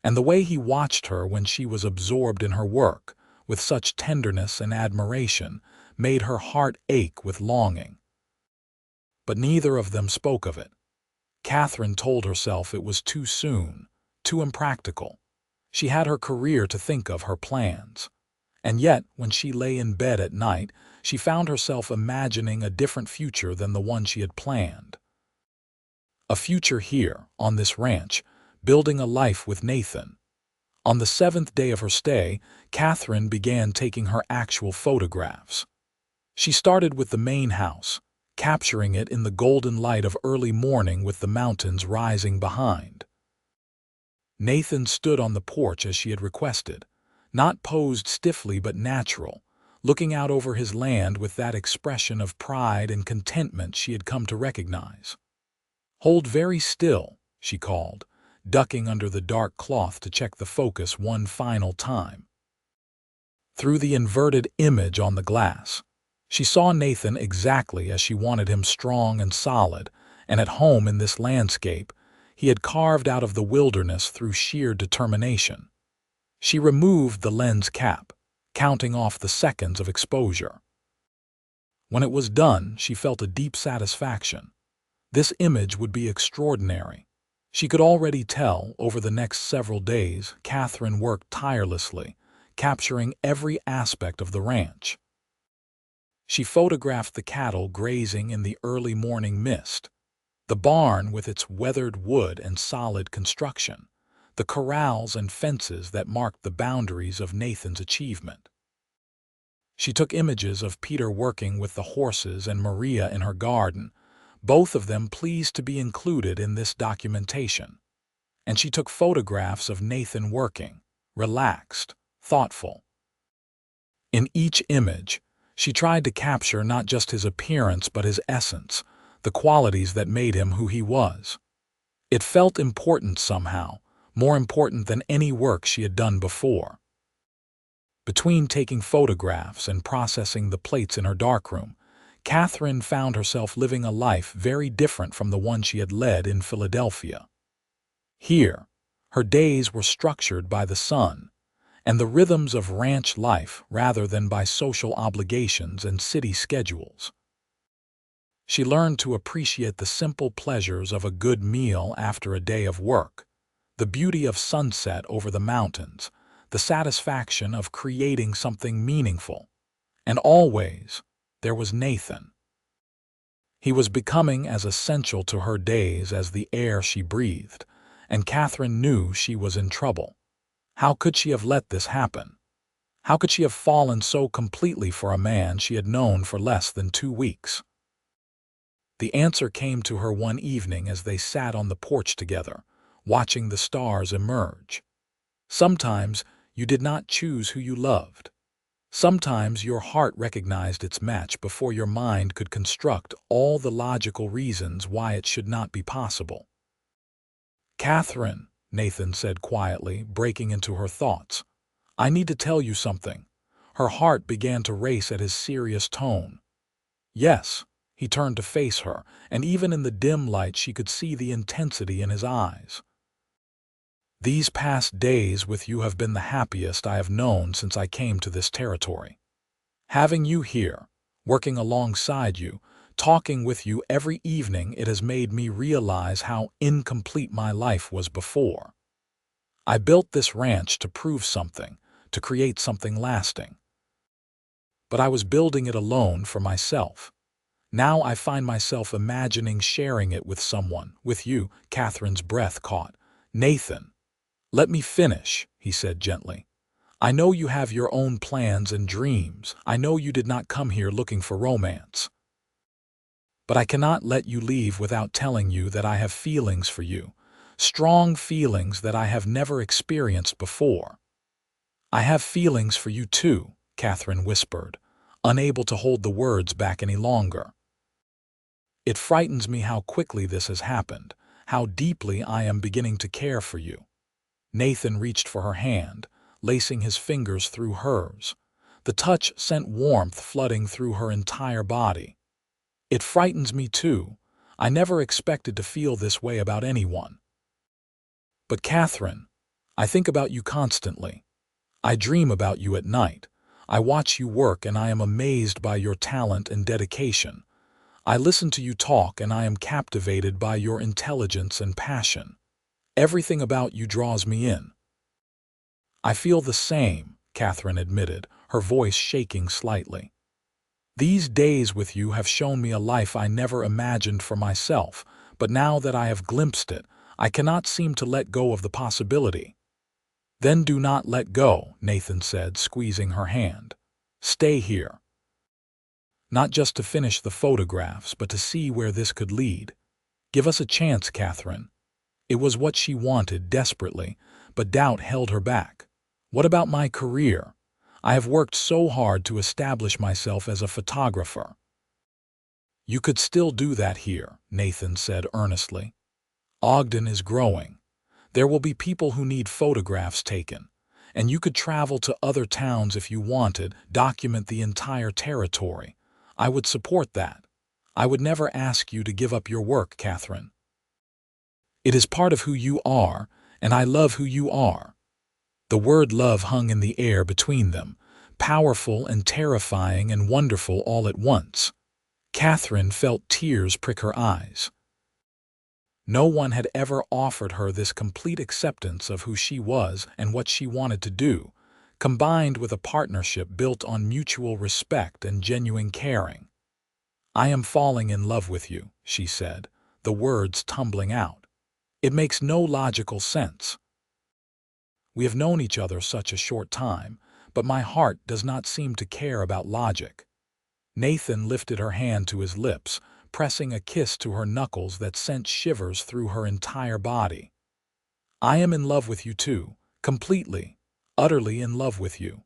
and the way he watched her when she was absorbed in her work, with such tenderness and admiration, made her heart ache with longing. But neither of them spoke of it. Katherine told herself it was too soon, too impractical. She had her career to think of, her plans. And yet, when she lay in bed at night, she found herself imagining a different future than the one she had planned. A future here, on this ranch, building a life with Nathan. On the 7th day of her stay, Katherine began taking her actual photographs. She started with the main house, capturing it in the golden light of early morning with the mountains rising behind. Nathan stood on the porch as she had requested, not posed stiffly but natural, looking out over his land with that expression of pride and contentment she had come to recognize. "Hold very still," she called, ducking under the dark cloth to check the focus one final time. Through the inverted image on the glass, she saw Nathan exactly as she wanted him, strong and solid, and at home in this landscape he had carved out of the wilderness through sheer determination. She removed the lens cap, counting off the seconds of exposure. When it was done, she felt a deep satisfaction. This image would be extraordinary. She could already tell. Over the next several days, Katherine worked tirelessly, capturing every aspect of the ranch. She photographed the cattle grazing in the early morning mist, the barn with its weathered wood and solid construction, the corrals and fences that marked the boundaries of Nathan's achievement. She took images of Peter working with the horses and Maria in her garden, both of them pleased to be included in this documentation. And she took photographs of Nathan working, relaxed, thoughtful. In each image, she tried to capture not just his appearance but his essence, the qualities that made him who he was. It felt important somehow, more important than any work she had done before. Between taking photographs and processing the plates in her darkroom, Katherine found herself living a life very different from the one she had led in Philadelphia. Here, her days were structured by the sun and the rhythms of ranch life rather than by social obligations and city schedules. She learned to appreciate the simple pleasures of a good meal after a day of work, the beauty of sunset over the mountains, the satisfaction of creating something meaningful. And always, there was Nathan. He was becoming as essential to her days as the air she breathed, and Katherine knew she was in trouble. How could she have let this happen? How could she have fallen so completely for a man she had known for less than 2 weeks? The answer came to her one evening as they sat on the porch together, watching the stars emerge. Sometimes you did not choose who you loved. Sometimes your heart recognized its match before your mind could construct all the logical reasons why it should not be possible. "Katherine," Nathan said quietly, breaking into her thoughts, "I need to tell you something." Her heart began to race at his serious tone. "Yes." He turned to face her, and even in the dim light she could see the intensity in his eyes. "These past days with you have been the happiest I have known since I came to this territory. Having you here, working alongside you, talking with you every evening, it has made me realize how incomplete my life was before. I built this ranch to prove something, to create something lasting. But I was building it alone for myself. Now I find myself imagining sharing it with someone, with you." Katherine's breath caught. "Nathan, let me finish," he said gently. "I know you have your own plans and dreams. I know you did not come here looking for romance. But I cannot let you leave without telling you that I have feelings for you, strong feelings that I have never experienced before." "I have feelings for you too," Katherine whispered, unable to hold the words back any longer. "It frightens me how quickly this has happened, how deeply I am beginning to care for you." Nathan reached for her hand, lacing his fingers through hers. The touch sent warmth flooding through her entire body. "It frightens me too. I never expected to feel this way about anyone. But Katherine, I think about you constantly. I dream about you at night. I watch you work and I am amazed by your talent and dedication. I listen to you talk and I am captivated by your intelligence and passion. Everything about you draws me in. I feel the same, Katherine admitted, her voice shaking slightly. These days with you have shown me a life I never imagined for myself, but now that I have glimpsed it, I cannot seem to let go of the possibility. Then do not let go, Nathan said, squeezing her hand. Stay here. Not just to finish the photographs, but to see where this could lead. Give us a chance, Katherine. It was what she wanted desperately, but doubt held her back. What about my career? I have worked so hard to establish myself as a photographer. You could still do that here, Nathan said earnestly. Ogden is growing. There will be people who need photographs taken, and you could travel to other towns if you wanted, document the entire territory. I would support that. I would never ask you to give up your work, Katherine. It is part of who you are, and I love who you are. The word love hung in the air between them, powerful and terrifying and wonderful all at once. Katherine felt tears prick her eyes. No one had ever offered her this complete acceptance of who she was and what she wanted to do, combined with a partnership built on mutual respect and genuine caring. I am falling in love with you, she said, the words tumbling out. It makes no logical sense. We have known each other such a short time, but my heart does not seem to care about logic. Nathan lifted her hand to his lips, pressing a kiss to her knuckles that sent shivers through her entire body. I am in love with you too, completely, utterly in love with you.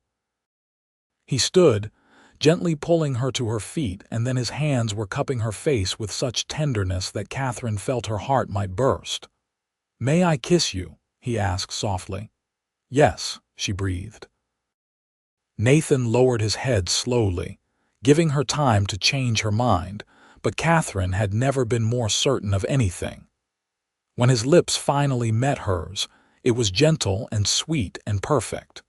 He stood, gently pulling her to her feet, and then his hands were cupping her face with such tenderness that Katherine felt her heart might burst. May I kiss you? He asked softly. Yes, she breathed. Nathan lowered his head slowly, giving her time to change her mind, but Katherine had never been more certain of anything. When his lips finally met hers, it was gentle and sweet and perfect.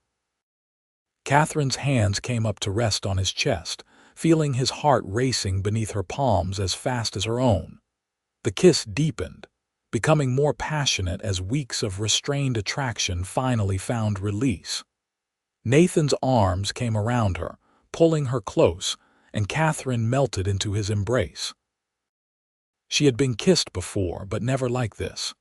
Katherine's hands came up to rest on his chest, feeling his heart racing beneath her palms as fast as her own. The kiss deepened, becoming more passionate as weeks of restrained attraction finally found release. Nathan's arms came around her, pulling her close, and Katherine melted into his embrace. She had been kissed before, but never like this.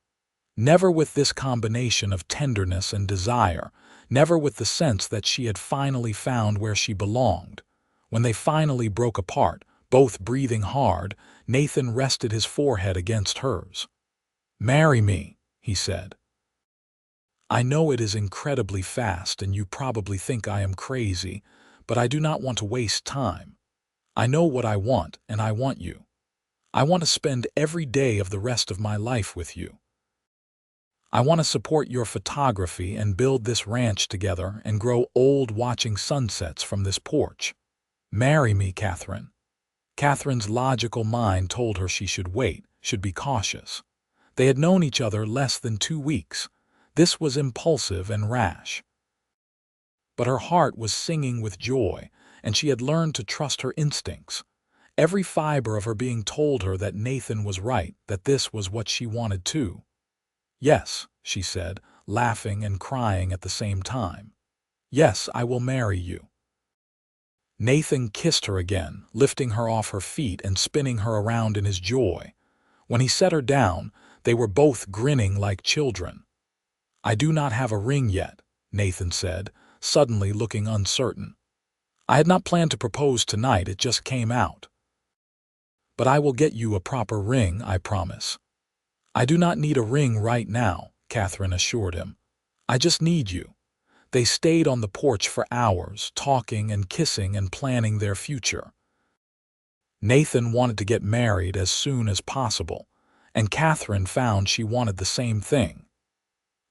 Never with this combination of tenderness and desire, never with the sense that she had finally found where she belonged. When they finally broke apart, both breathing hard, Nathan rested his forehead against hers. Marry me, he said. I know it is incredibly fast and you probably think I am crazy, but I do not want to waste time. I know what I want, and I want you. I want to spend every day of the rest of my life with you. I want to support your photography and build this ranch together and grow old watching sunsets from this porch. Marry me, Katherine. Katherine's logical mind told her she should wait, should be cautious. They had known each other less than 2 weeks. This was impulsive and rash. But her heart was singing with joy, and she had learned to trust her instincts. Every fiber of her being told her that Nathan was right, that this was what she wanted too. Yes, she said, laughing and crying at the same time. Yes, I will marry you. Nathan kissed her again, lifting her off her feet and spinning her around in his joy. When he set her down, they were both grinning like children. I do not have a ring yet, Nathan said, suddenly looking uncertain. I had not planned to propose tonight, it just came out. But I will get you a proper ring, I promise. I do not need a ring right now, Katherine assured him. I just need you. They stayed on the porch for hours, talking and kissing and planning their future. Nathan wanted to get married as soon as possible, and Katherine found she wanted the same thing.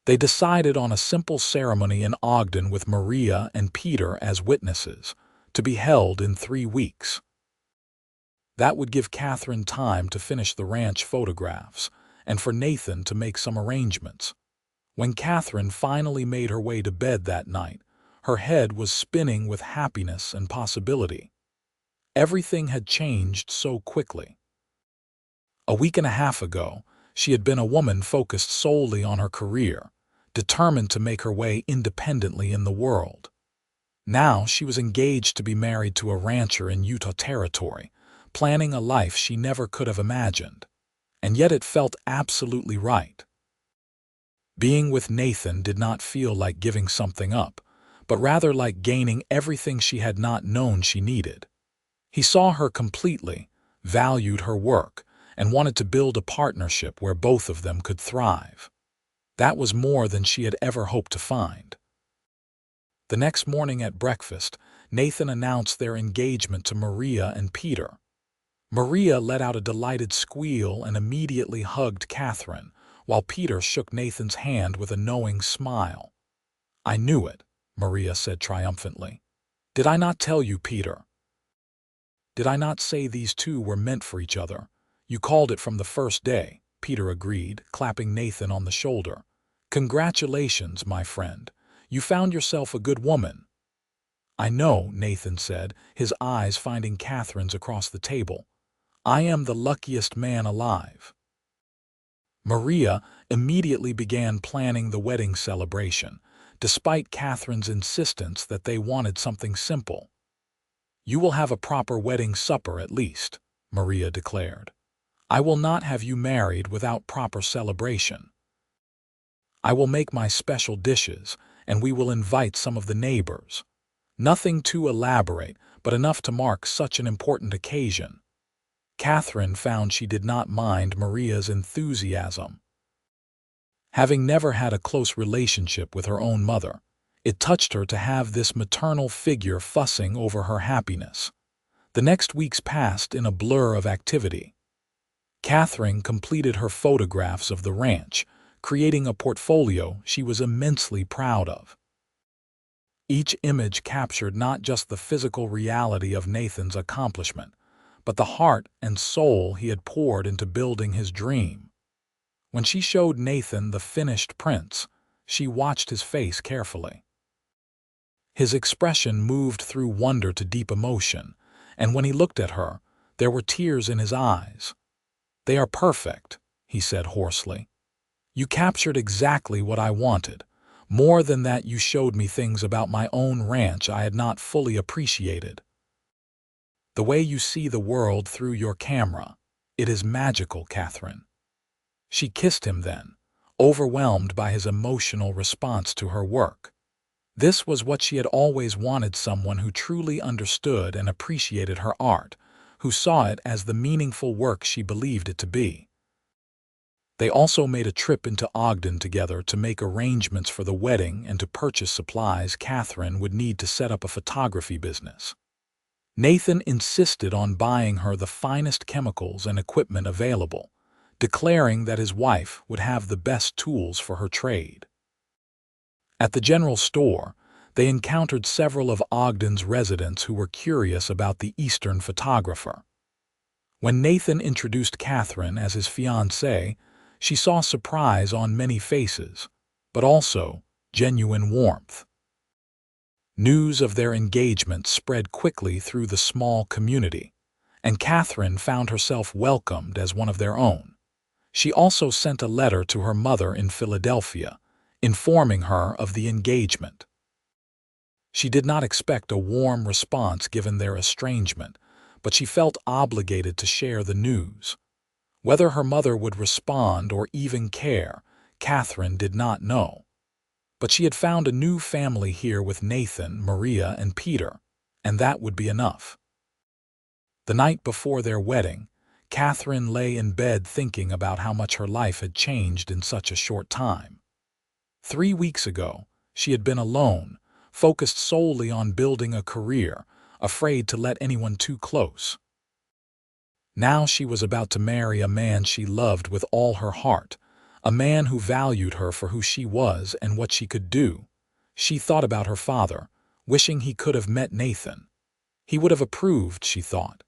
They decided on a simple ceremony in Ogden with Maria and Peter as witnesses, to be held in 3 weeks. That would give Katherine time to finish the ranch photographs and for Nathan to make some arrangements. When Katherine finally made her way to bed that night, her head was spinning with happiness and possibility. Everything had changed so quickly. A week and a half ago, she had been a woman focused solely on her career, determined to make her way independently in the world. Now she was engaged to be married to a rancher in Utah Territory, planning a life she never could have imagined. And yet it felt absolutely right. Being with Nathan did not feel like giving something up, but rather like gaining everything she had not known she needed. He saw her completely, valued her work, and wanted to build a partnership where both of them could thrive. That was more than she had ever hoped to find. The next morning at breakfast, Nathan announced their engagement to Maria and Peter. Maria let out a delighted squeal and immediately hugged Katherine, while Peter shook Nathan's hand with a knowing smile. "I knew it," Maria said triumphantly. "Did I not tell you, Peter? Did I not say these two were meant for each other? You called it from the first day," Peter agreed, clapping Nathan on the shoulder. "Congratulations, my friend. You found yourself a good woman." "I know," Nathan said, his eyes finding Katherine's across the table. "I am the luckiest man alive." Maria immediately began planning the wedding celebration, despite Katherine's insistence that they wanted something simple. "You will have a proper wedding supper at least," Maria declared. "I will not have you married without proper celebration. I will make my special dishes, and we will invite some of the neighbors. Nothing too elaborate, but enough to mark such an important occasion." Katherine found she did not mind Maria's enthusiasm. Having never had a close relationship with her own mother, it touched her to have this maternal figure fussing over her happiness. The next weeks passed in a blur of activity. Katherine completed her photographs of the ranch, creating a portfolio she was immensely proud of. Each image captured not just the physical reality of Nathan's accomplishment, but the heart and soul he had poured into building his dream. When she showed Nathan the finished prints, she watched his face carefully. His expression moved through wonder to deep emotion, and when he looked at her, there were tears in his eyes. "They are perfect," he said hoarsely. "You captured exactly what I wanted. More than that, you showed me things about my own ranch I had not fully appreciated. The way you see the world through your camera, it is magical, Katherine." She kissed him then, overwhelmed by his emotional response to her work. This was what she had always wanted: someone who truly understood and appreciated her art, who saw it as the meaningful work she believed it to be. They also made a trip into Ogden together to make arrangements for the wedding and to purchase supplies Katherine would need to set up a photography business. Nathan insisted on buying her the finest chemicals and equipment available, declaring that his wife would have the best tools for her trade. At the general store, they encountered several of Ogden's residents who were curious about the Eastern photographer. When Nathan introduced Katherine as his fiancée, she saw surprise on many faces, but also genuine warmth. News of their engagement spread quickly through the small community, and Katherine found herself welcomed as one of their own. She also sent a letter to her mother in Philadelphia, informing her of the engagement. She did not expect a warm response given their estrangement, but she felt obligated to share the news. Whether her mother would respond or even care, Katherine did not know. But she had found a new family here with Nathan, Maria, and Peter, and that would be enough. The night before their wedding, Katherine lay in bed thinking about how much her life had changed in such a short time. 3 weeks ago, she had been alone, focused solely on building a career, afraid to let anyone too close. Now she was about to marry a man she loved with all her heart, a man who valued her for who she was and what she could do. She thought about her father, wishing he could have met Nathan. He would have approved, she thought.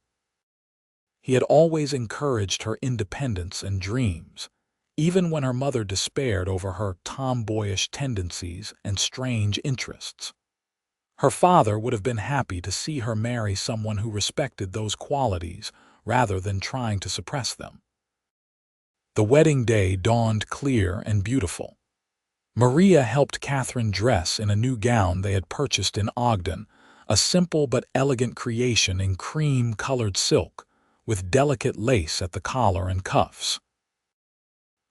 He had always encouraged her independence and dreams, even when her mother despaired over her tomboyish tendencies and strange interests. Her father would have been happy to see her marry someone who respected those qualities rather than trying to suppress them. The wedding day dawned clear and beautiful. Maria helped Katherine dress in a new gown they had purchased in Ogden, a simple but elegant creation in cream-colored silk, with delicate lace at the collar and cuffs.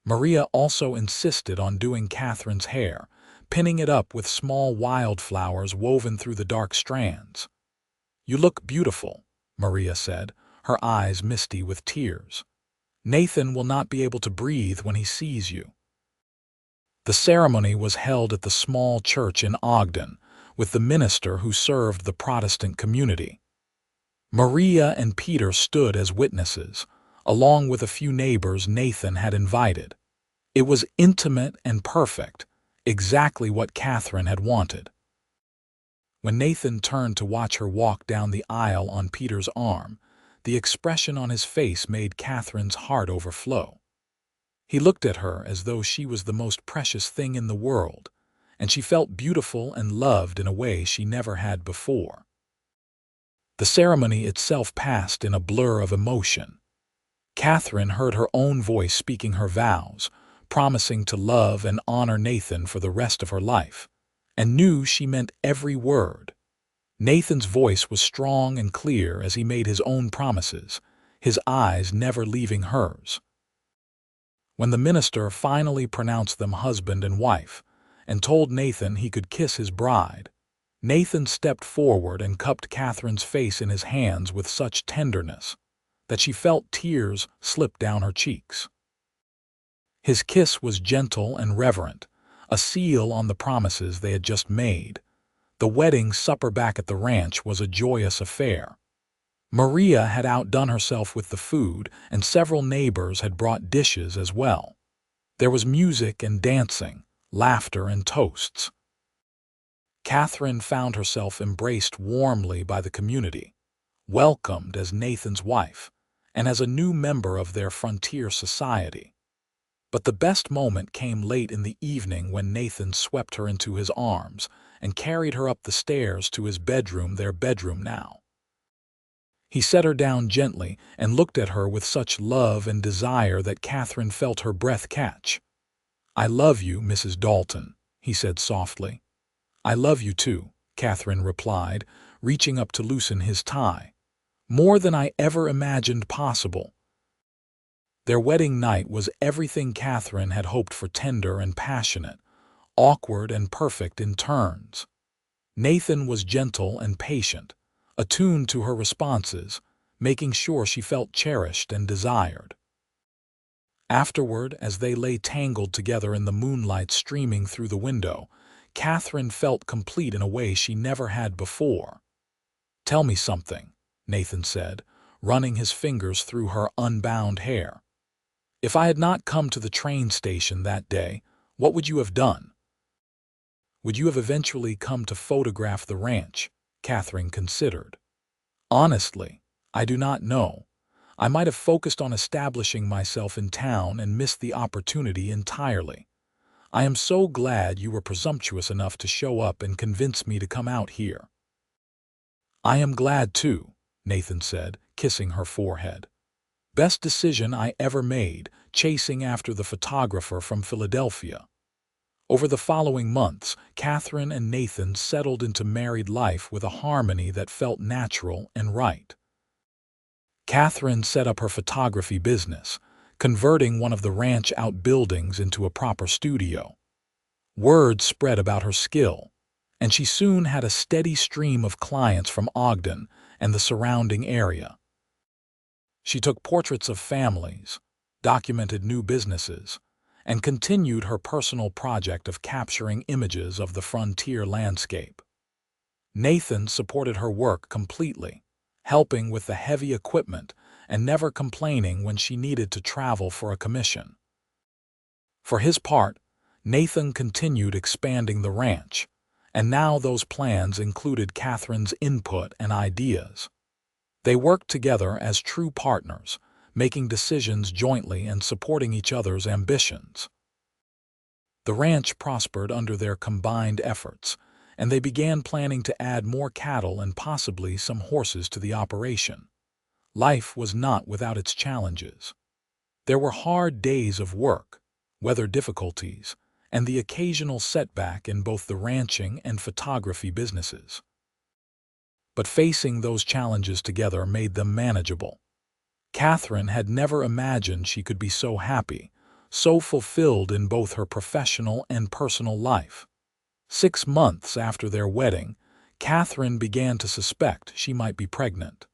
Maria also insisted on doing Katherine's hair, pinning it up with small wildflowers woven through the dark strands. "You look beautiful," Maria said, her eyes misty with tears. "Nathan will not be able to breathe when he sees you." The ceremony was held at the small church in Ogden, with the minister who served the Protestant community. Maria and Peter stood as witnesses, along with a few neighbors Nathan had invited. It was intimate and perfect, exactly what Katherine had wanted. When Nathan turned to watch her walk down the aisle on Peter's arm, the expression on his face made Katherine's heart overflow. He looked at her as though she was the most precious thing in the world, and she felt beautiful and loved in a way she never had before. The ceremony itself passed in a blur of emotion. Katherine heard her own voice speaking her vows, promising to love and honor Nathan for the rest of her life, and knew she meant every word. Nathan's voice was strong and clear as he made his own promises, his eyes never leaving hers. When the minister finally pronounced them husband and wife, and told Nathan he could kiss his bride, Nathan stepped forward and cupped Katherine's face in his hands with such tenderness that she felt tears slip down her cheeks. His kiss was gentle and reverent, a seal on the promises they had just made. The wedding supper back at the ranch was a joyous affair. Maria had outdone herself with the food, and several neighbors had brought dishes as well. There was music and dancing, laughter and toasts. Katherine found herself embraced warmly by the community, welcomed as Nathan's wife, and as a new member of their frontier society. But the best moment came late in the evening when Nathan swept her into his arms and carried her up the stairs to his bedroom, their bedroom now. He set her down gently and looked at her with such love and desire that Katherine felt her breath catch. "I love you, Mrs. Dalton," he said softly. "I love you too," Katherine replied, reaching up to loosen his tie. "More than I ever imagined possible." Their wedding night was everything Katherine had hoped for, tender and passionate, awkward and perfect in turns. Nathan was gentle and patient, attuned to her responses, making sure she felt cherished and desired. Afterward, as they lay tangled together in the moonlight streaming through the window, Katherine felt complete in a way she never had before. "Tell me something," Nathan said, running his fingers through her unbound hair. "If I had not come to the train station that day, what would you have done? Would you have eventually come to photograph the ranch?" Katherine considered. "Honestly, I do not know. I might have focused on establishing myself in town and missed the opportunity entirely. I am so glad you were presumptuous enough to show up and convince me to come out here." "I am glad too," Nathan said, kissing her forehead. "Best decision I ever made, chasing after the photographer from Philadelphia." Over the following months, Katherine and Nathan settled into married life with a harmony that felt natural and right. Katherine set up her photography business, converting one of the ranch outbuildings into a proper studio. Word spread about her skill, and she soon had a steady stream of clients from Ogden and the surrounding area. She took portraits of families, documented new businesses, and continued her personal project of capturing images of the frontier landscape. Nathan supported her work completely, helping with the heavy equipment and never complaining when she needed to travel for a commission. For his part, Nathan continued expanding the ranch, and now those plans included Katherine's input and ideas. They worked together as true partners, making decisions jointly and supporting each other's ambitions. The ranch prospered under their combined efforts, and they began planning to add more cattle and possibly some horses to the operation. Life was not without its challenges. There were hard days of work, weather difficulties, and the occasional setback in both the ranching and photography businesses. But facing those challenges together made them manageable. Katherine had never imagined she could be so happy, so fulfilled in both her professional and personal life. 6 months after their wedding, Katherine began to suspect she might be pregnant.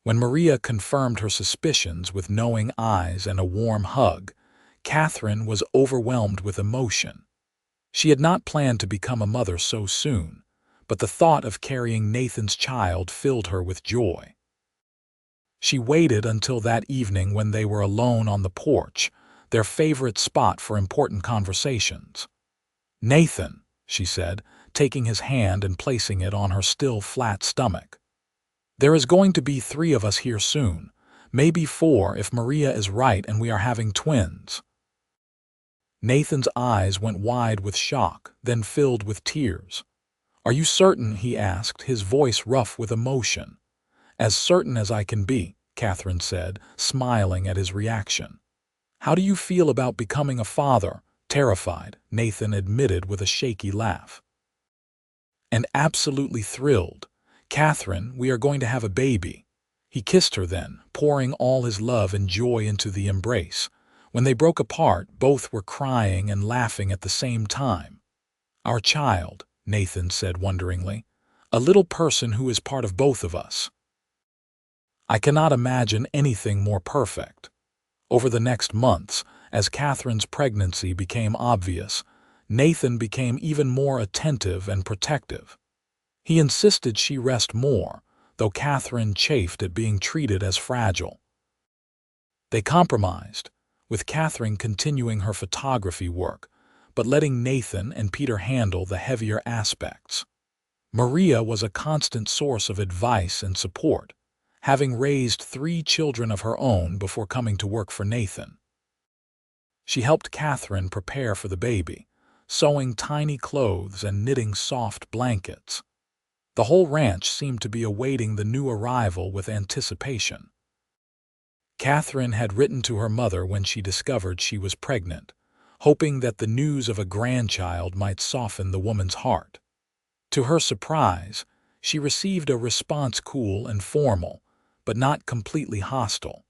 When Maria confirmed her suspicions with knowing eyes and a warm hug, Katherine was overwhelmed with emotion. She had not planned to become a mother so soon, but the thought of carrying Nathan's child filled her with joy. She waited until that evening when they were alone on the porch, their favorite spot for important conversations. "Nathan," she said, taking his hand and placing it on her still flat stomach. "There is going to be 3 of us here soon, maybe 4 if Maria is right and we are having twins." Nathan's eyes went wide with shock, then filled with tears. "Are you certain?" he asked, his voice rough with emotion. "As certain as I can be," Katherine said, smiling at his reaction. "How do you feel about becoming a father?" "Terrified," Nathan admitted with a shaky laugh. "And absolutely thrilled. Katherine, we are going to have a baby." He kissed her then, pouring all his love and joy into the embrace. When they broke apart, both were crying and laughing at the same time. "Our child," Nathan said wonderingly. "A little person who is part of both of us." "I cannot imagine anything more perfect." Over the next months, as Katherine's pregnancy became obvious, Nathan became even more attentive and protective. He insisted she rest more, though Katherine chafed at being treated as fragile. They compromised, with Katherine continuing her photography work, but letting Nathan and Peter handle the heavier aspects. Maria was a constant source of advice and support, having raised 3 children of her own before coming to work for Nathan. She helped Katherine prepare for the baby, sewing tiny clothes and knitting soft blankets. The whole ranch seemed to be awaiting the new arrival with anticipation. Katherine had written to her mother when she discovered she was pregnant, hoping that the news of a grandchild might soften the woman's heart. To her surprise, she received a response cool and formal, but not completely hostile.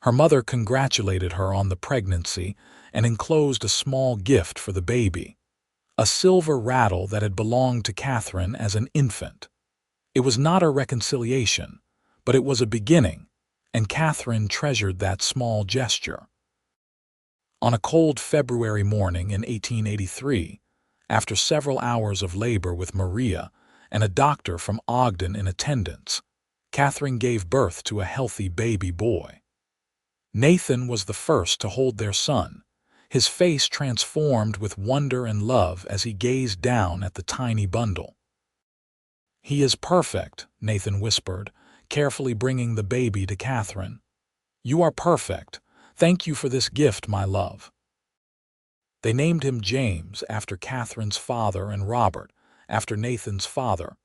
Her mother congratulated her on the pregnancy and enclosed a small gift for the baby, a silver rattle that had belonged to Katherine as an infant. It was not a reconciliation, but it was a beginning, and Katherine treasured that small gesture. On a cold February morning in 1883, after several hours of labor with Maria and a doctor from Ogden in attendance, Katherine gave birth to a healthy baby boy. Nathan was the first to hold their son, his face transformed with wonder and love as he gazed down at the tiny bundle. "He is perfect," Nathan whispered, carefully bringing the baby to Katherine. "You are perfect. Thank you for this gift, my love." They named him James after Katherine's father and Robert after Nathan's father,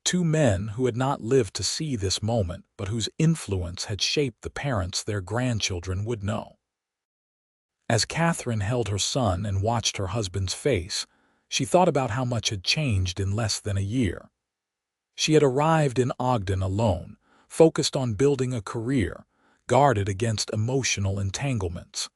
2 men who had not lived to see this moment but whose influence had shaped the parents their grandchildren would know. As Katherine held her son and watched her husband's face, she thought about how much had changed in less than a year. She had arrived in Ogden alone, focused on building a career, guarded against emotional entanglements.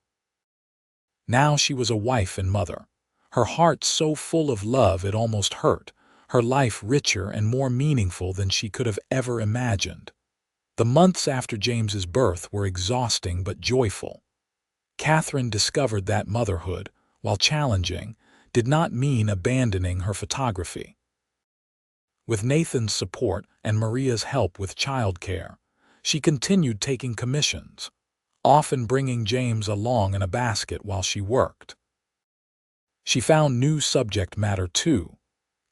Now she was a wife and mother, her heart so full of love it almost hurt, her life richer and more meaningful than she could have ever imagined. The months after James's birth were exhausting but joyful. Katherine discovered that motherhood, while challenging, did not mean abandoning her photography. With Nathan's support and Maria's help with childcare, she continued taking commissions, often bringing James along in a basket while she worked. She found new subject matter too,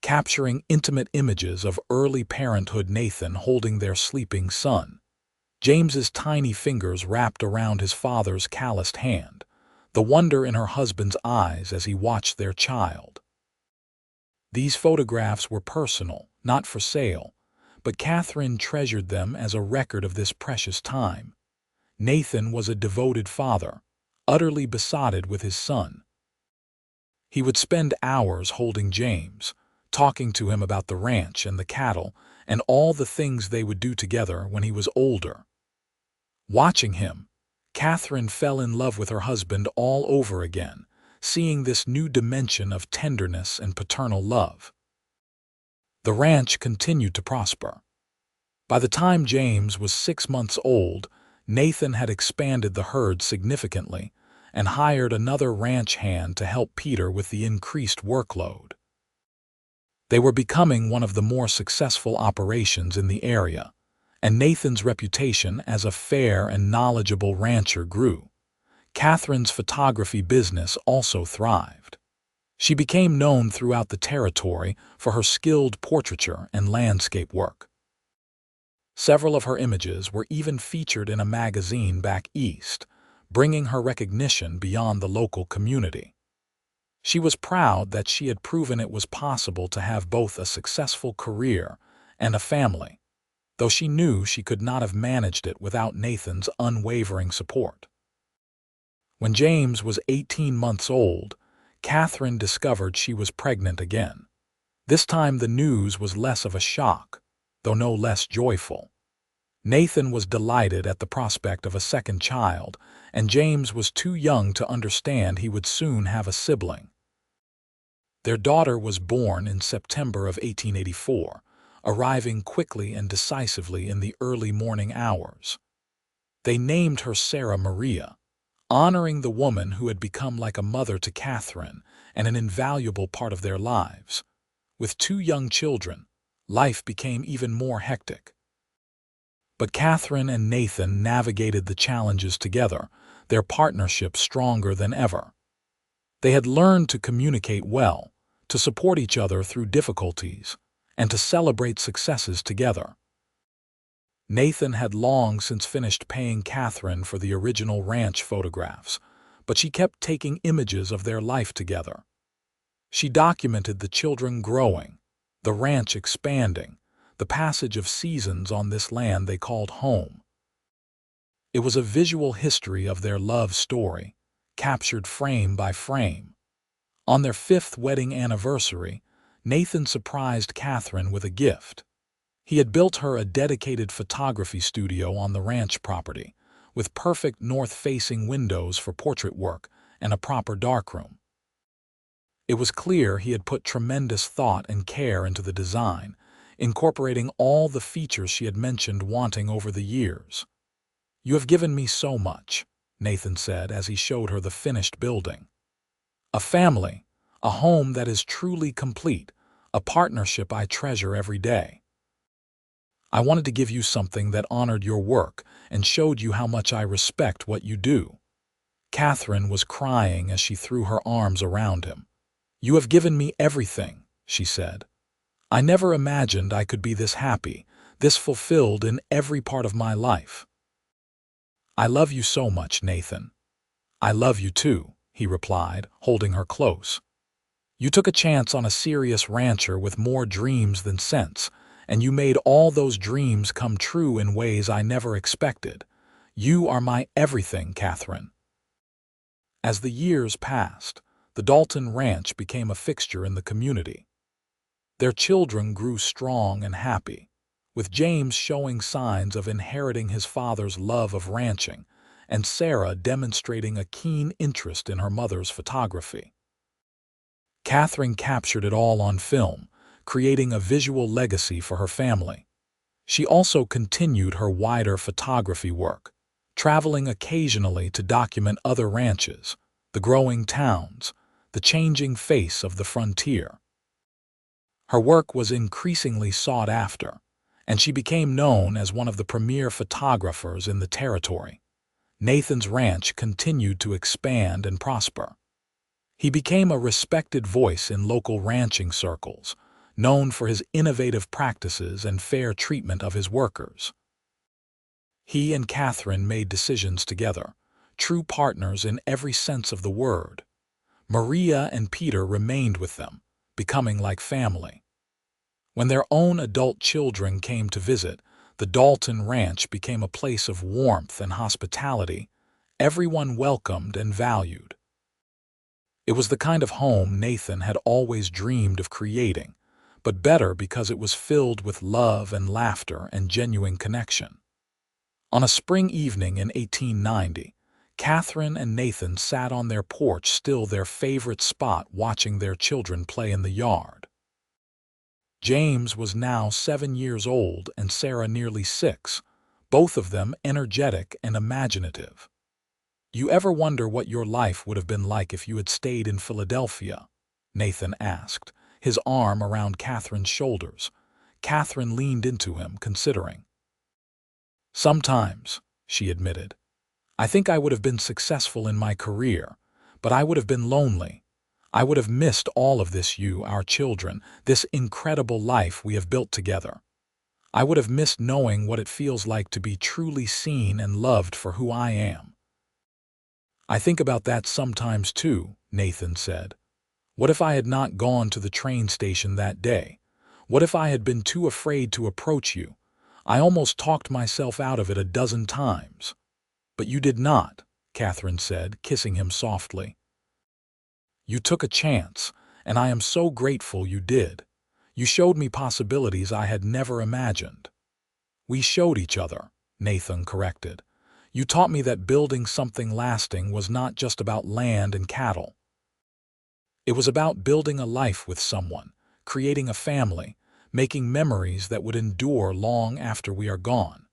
capturing intimate images of early parenthood, Nathan holding their sleeping son, James's tiny fingers wrapped around his father's calloused hand, the wonder in her husband's eyes as he watched their child. These photographs were personal, not for sale, but Katherine treasured them as a record of this precious time. Nathan was a devoted father, utterly besotted with his son. He would spend hours holding James, talking to him about the ranch and the cattle and all the things they would do together when he was older. Watching him, Katherine fell in love with her husband all over again, seeing this new dimension of tenderness and paternal love. The ranch continued to prosper. By the time James was 6 months old, Nathan had expanded the herd significantly and hired another ranch hand to help Peter with the increased workload. They were becoming one of the more successful operations in the area, and Nathan's reputation as a fair and knowledgeable rancher grew. Katherine's photography business also thrived. She became known throughout the territory for her skilled portraiture and landscape work. Several of her images were even featured in a magazine back east, bringing her recognition beyond the local community. She was proud that she had proven it was possible to have both a successful career and a family, though she knew she could not have managed it without Nathan's unwavering support. When James was 18 months old, Katherine discovered she was pregnant again. This time the news was less of a shock, though no less joyful. Nathan was delighted at the prospect of a second child, and James was too young to understand he would soon have a sibling. Their daughter was born in September of 1884, arriving quickly and decisively in the early morning hours. They named her Sarah Maria, honoring the woman who had become like a mother to Katherine and an invaluable part of their lives. With 2 young children, life became even more hectic. But Katherine and Nathan navigated the challenges together, their partnership stronger than ever. They had learned to communicate well, to support each other through difficulties, and to celebrate successes together. Nathan had long since finished paying Katherine for the original ranch photographs, but she kept taking images of their life together. She documented the children growing, the ranch expanding, the passage of seasons on this land they called home. It was a visual history of their love story, captured frame by frame. On their 5th wedding anniversary, Nathan surprised Katherine with a gift. He had built her a dedicated photography studio on the ranch property, with perfect north-facing windows for portrait work and a proper darkroom. It was clear he had put tremendous thought and care into the design, incorporating all the features she had mentioned wanting over the years. "You have given me so much," Nathan said as he showed her the finished building. "A family, a home that is truly complete, a partnership I treasure every day. I wanted to give you something that honored your work and showed you how much I respect what you do." Katherine was crying as she threw her arms around him. "You have given me everything," she said. "I never imagined I could be this happy, this fulfilled in every part of my life." "I love you so much, Nathan." "I love you too," he replied, holding her close. "You took a chance on a serious rancher with more dreams than sense, and you made all those dreams come true in ways I never expected. You are my everything, Katherine." As the years passed, the Dalton Ranch became a fixture in the community. Their children grew strong and happy, with James showing signs of inheriting his father's love of ranching, and Sarah demonstrating a keen interest in her mother's photography. Katherine captured it all on film, creating a visual legacy for her family. She also continued her wider photography work, traveling occasionally to document other ranches, the growing towns, the changing face of the frontier. Her work was increasingly sought after, and she became known as one of the premier photographers in the territory. Nathan's ranch continued to expand and prosper. He became a respected voice in local ranching circles, known for his innovative practices and fair treatment of his workers. He and Katherine made decisions together, true partners in every sense of the word. Maria and Peter remained with them, becoming like family. When their own adult children came to visit, the Dalton Ranch became a place of warmth and hospitality, everyone welcomed and valued. It was the kind of home Nathan had always dreamed of creating, but better because it was filled with love and laughter and genuine connection. On a spring evening in 1890, Katherine and Nathan sat on their porch, still their favorite spot, watching their children play in the yard. James was now 7 years old and Sarah nearly 6, both of them energetic and imaginative. "You ever wonder what your life would have been like if you had stayed in Philadelphia?" Nathan asked, his arm around Katherine's shoulders. Katherine leaned into him, considering. "Sometimes," she admitted. "I think I would have been successful in my career, but I would have been lonely. I would have missed all of this, you, our children, this incredible life we have built together. I would have missed knowing what it feels like to be truly seen and loved for who I am." "I think about that sometimes too," Nathan said. "What if I had not gone to the train station that day? What if I had been too afraid to approach you? I almost talked myself out of it a dozen times." "But you did not," Katherine said, kissing him softly. "You took a chance, and I am so grateful you did. You showed me possibilities I had never imagined." "We showed each other," Nathan corrected. "You taught me that building something lasting was not just about land and cattle. It was about building a life with someone, creating a family, making memories that would endure long after we are gone."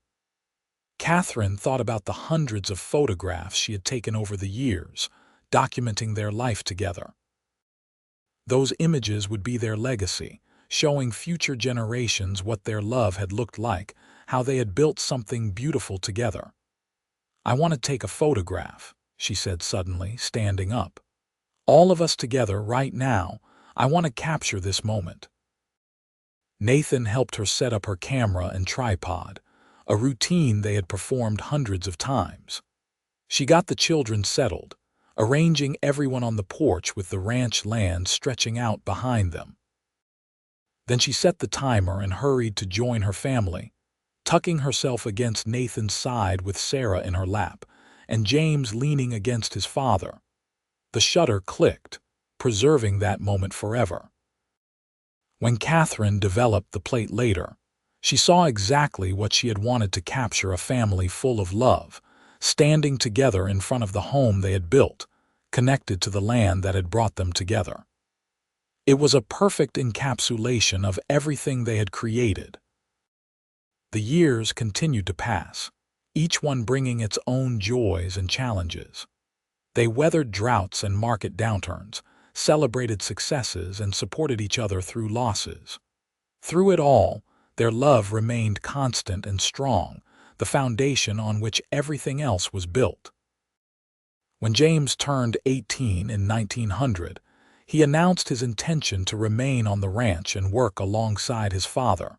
Katherine thought about the hundreds of photographs she had taken over the years, documenting their life together. Those images would be their legacy, showing future generations what their love had looked like, how they had built something beautiful together. "I want to take a photograph," she said suddenly, standing up. "All of us together right now. I want to capture this moment." Nathan helped her set up her camera and tripod, a routine they had performed hundreds of times. She got the children settled, arranging everyone on the porch with the ranch land stretching out behind them. Then she set the timer and hurried to join her family, tucking herself against Nathan's side with Sarah in her lap and James leaning against his father. The shutter clicked, preserving that moment forever. When Katherine developed the plate later, she saw exactly what she had wanted to capture: a family full of love, standing together in front of the home they had built, connected to the land that had brought them together. It was a perfect encapsulation of everything they had created. The years continued to pass, each one bringing its own joys and challenges. They weathered droughts and market downturns, celebrated successes, and supported each other through losses. Through it all, their love remained constant and strong, the foundation on which everything else was built. When James turned 18 in 1900, he announced his intention to remain on the ranch and work alongside his father.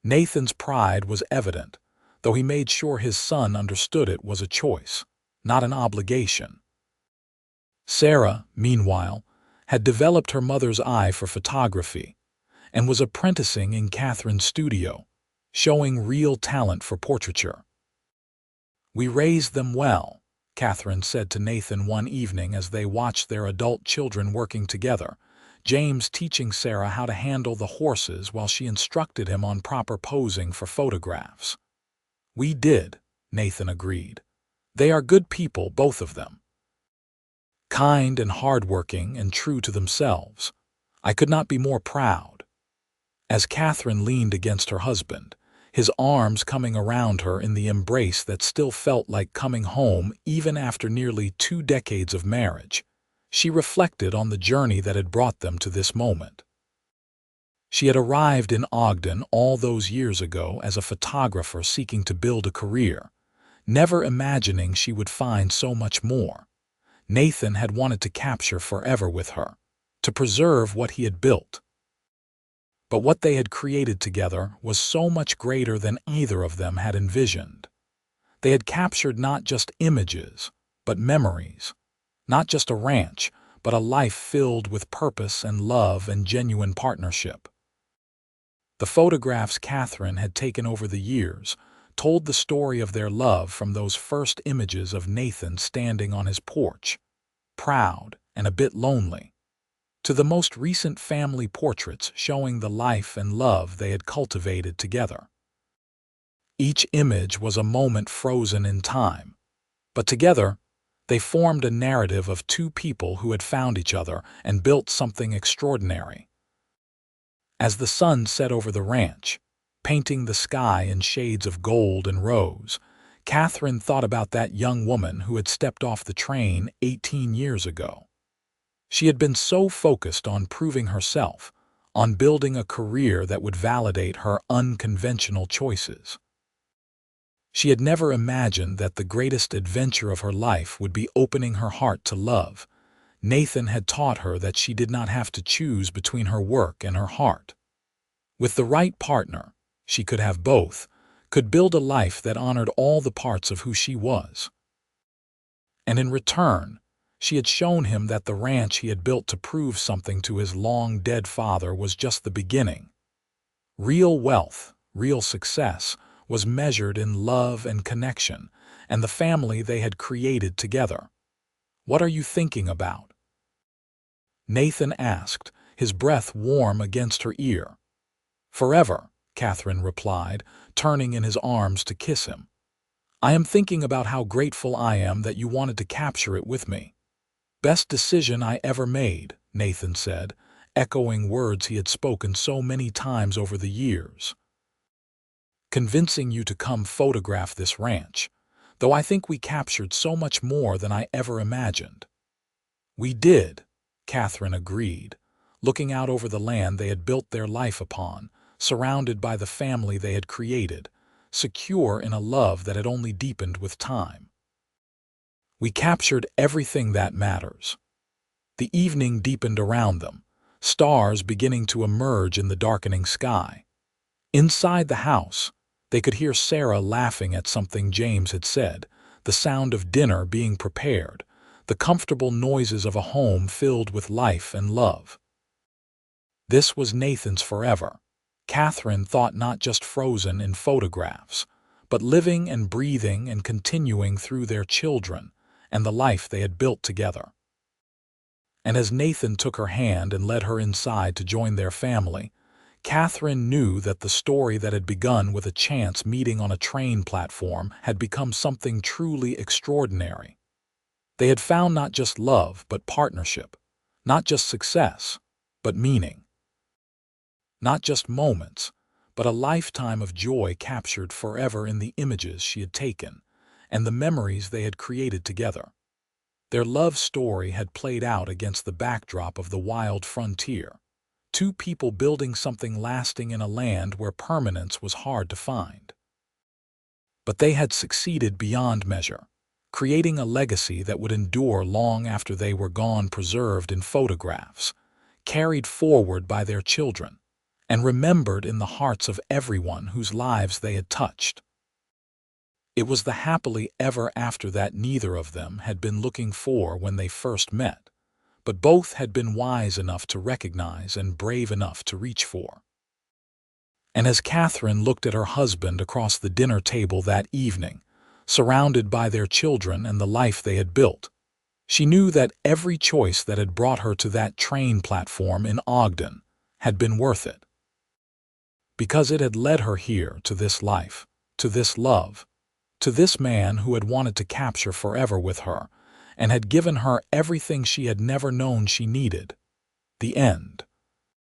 Nathan's pride was evident, though he made sure his son understood it was a choice, not an obligation. Sarah, meanwhile, had developed her mother's eye for photography and was apprenticing in Katherine's studio, showing real talent for portraiture. "We raised them well," Katherine said to Nathan one evening as they watched their adult children working together, James teaching Sarah how to handle the horses while she instructed him on proper posing for photographs. "We did," Nathan agreed. "They are good people, both of them. Kind and hardworking and true to themselves. I could not be more proud." As Katherine leaned against her husband, his arms coming around her in the embrace that still felt like coming home even after nearly 2 decades of marriage, she reflected on the journey that had brought them to this moment. She had arrived in Ogden all those years ago as a photographer seeking to build a career, never imagining she would find so much more. Nathan had wanted to capture forever with her, to preserve what he had built. But what they had created together was so much greater than either of them had envisioned. They had captured not just images, but memories. Not just a ranch, but a life filled with purpose and love and genuine partnership. The photographs Katherine had taken over the years told the story of their love, from those first images of Nathan standing on his porch, proud and a bit lonely, to the most recent family portraits showing the life and love they had cultivated together. Each image was a moment frozen in time, but together they formed a narrative of two people who had found each other and built something extraordinary. As the sun set over the ranch, painting the sky in shades of gold and rose, Katherine thought about that young woman who had stepped off the train 18 years ago. She had been so focused on proving herself, on building a career that would validate her unconventional choices. She had never imagined that the greatest adventure of her life would be opening her heart to love. Nathan had taught her that she did not have to choose between her work and her heart. With the right partner, she could have both, could build a life that honored all the parts of who she was. And in return, she had shown him that the ranch he had built to prove something to his long-dead father was just the beginning. Real wealth, real success, was measured in love and connection, and the family they had created together. "What are you thinking about?" Nathan asked, his breath warm against her ear. "Forever," Katherine replied, turning in his arms to kiss him. "I am thinking about how grateful I am that you wanted to capture it with me." "Best decision I ever made," Nathan said, echoing words he had spoken so many times over the years. "Convincing you to come photograph this ranch, though I think we captured so much more than I ever imagined." "We did," Katherine agreed, looking out over the land they had built their life upon, surrounded by the family they had created, secure in a love that had only deepened with time. "We captured everything that matters." The evening deepened around them, stars beginning to emerge in the darkening sky. Inside the house, they could hear Sarah laughing at something James had said, the sound of dinner being prepared, the comfortable noises of a home filled with life and love. This was Nathan's forever. Katherine thought, not just frozen in photographs, but living and breathing and continuing through their children and the life they had built together. And as Nathan took her hand and led her inside to join their family, Katherine knew that the story that had begun with a chance meeting on a train platform had become something truly extraordinary. They had found not just love, but partnership, not just success, but meaning. Not just moments, but a lifetime of joy captured forever in the images she had taken and the memories they had created together. Their love story had played out against the backdrop of the wild frontier, two people building something lasting in a land where permanence was hard to find. But they had succeeded beyond measure, creating a legacy that would endure long after they were gone, preserved in photographs, carried forward by their children, and remembered in the hearts of everyone whose lives they had touched. It was the happily ever after that neither of them had been looking for when they first met, but both had been wise enough to recognize and brave enough to reach for. And as Katherine looked at her husband across the dinner table that evening, surrounded by their children and the life they had built, she knew that every choice that had brought her to that train platform in Ogden had been worth it. Because it had led her here, to this life, to this love, to this man who had wanted to capture forever with her, and had given her everything she had never known she needed. The end.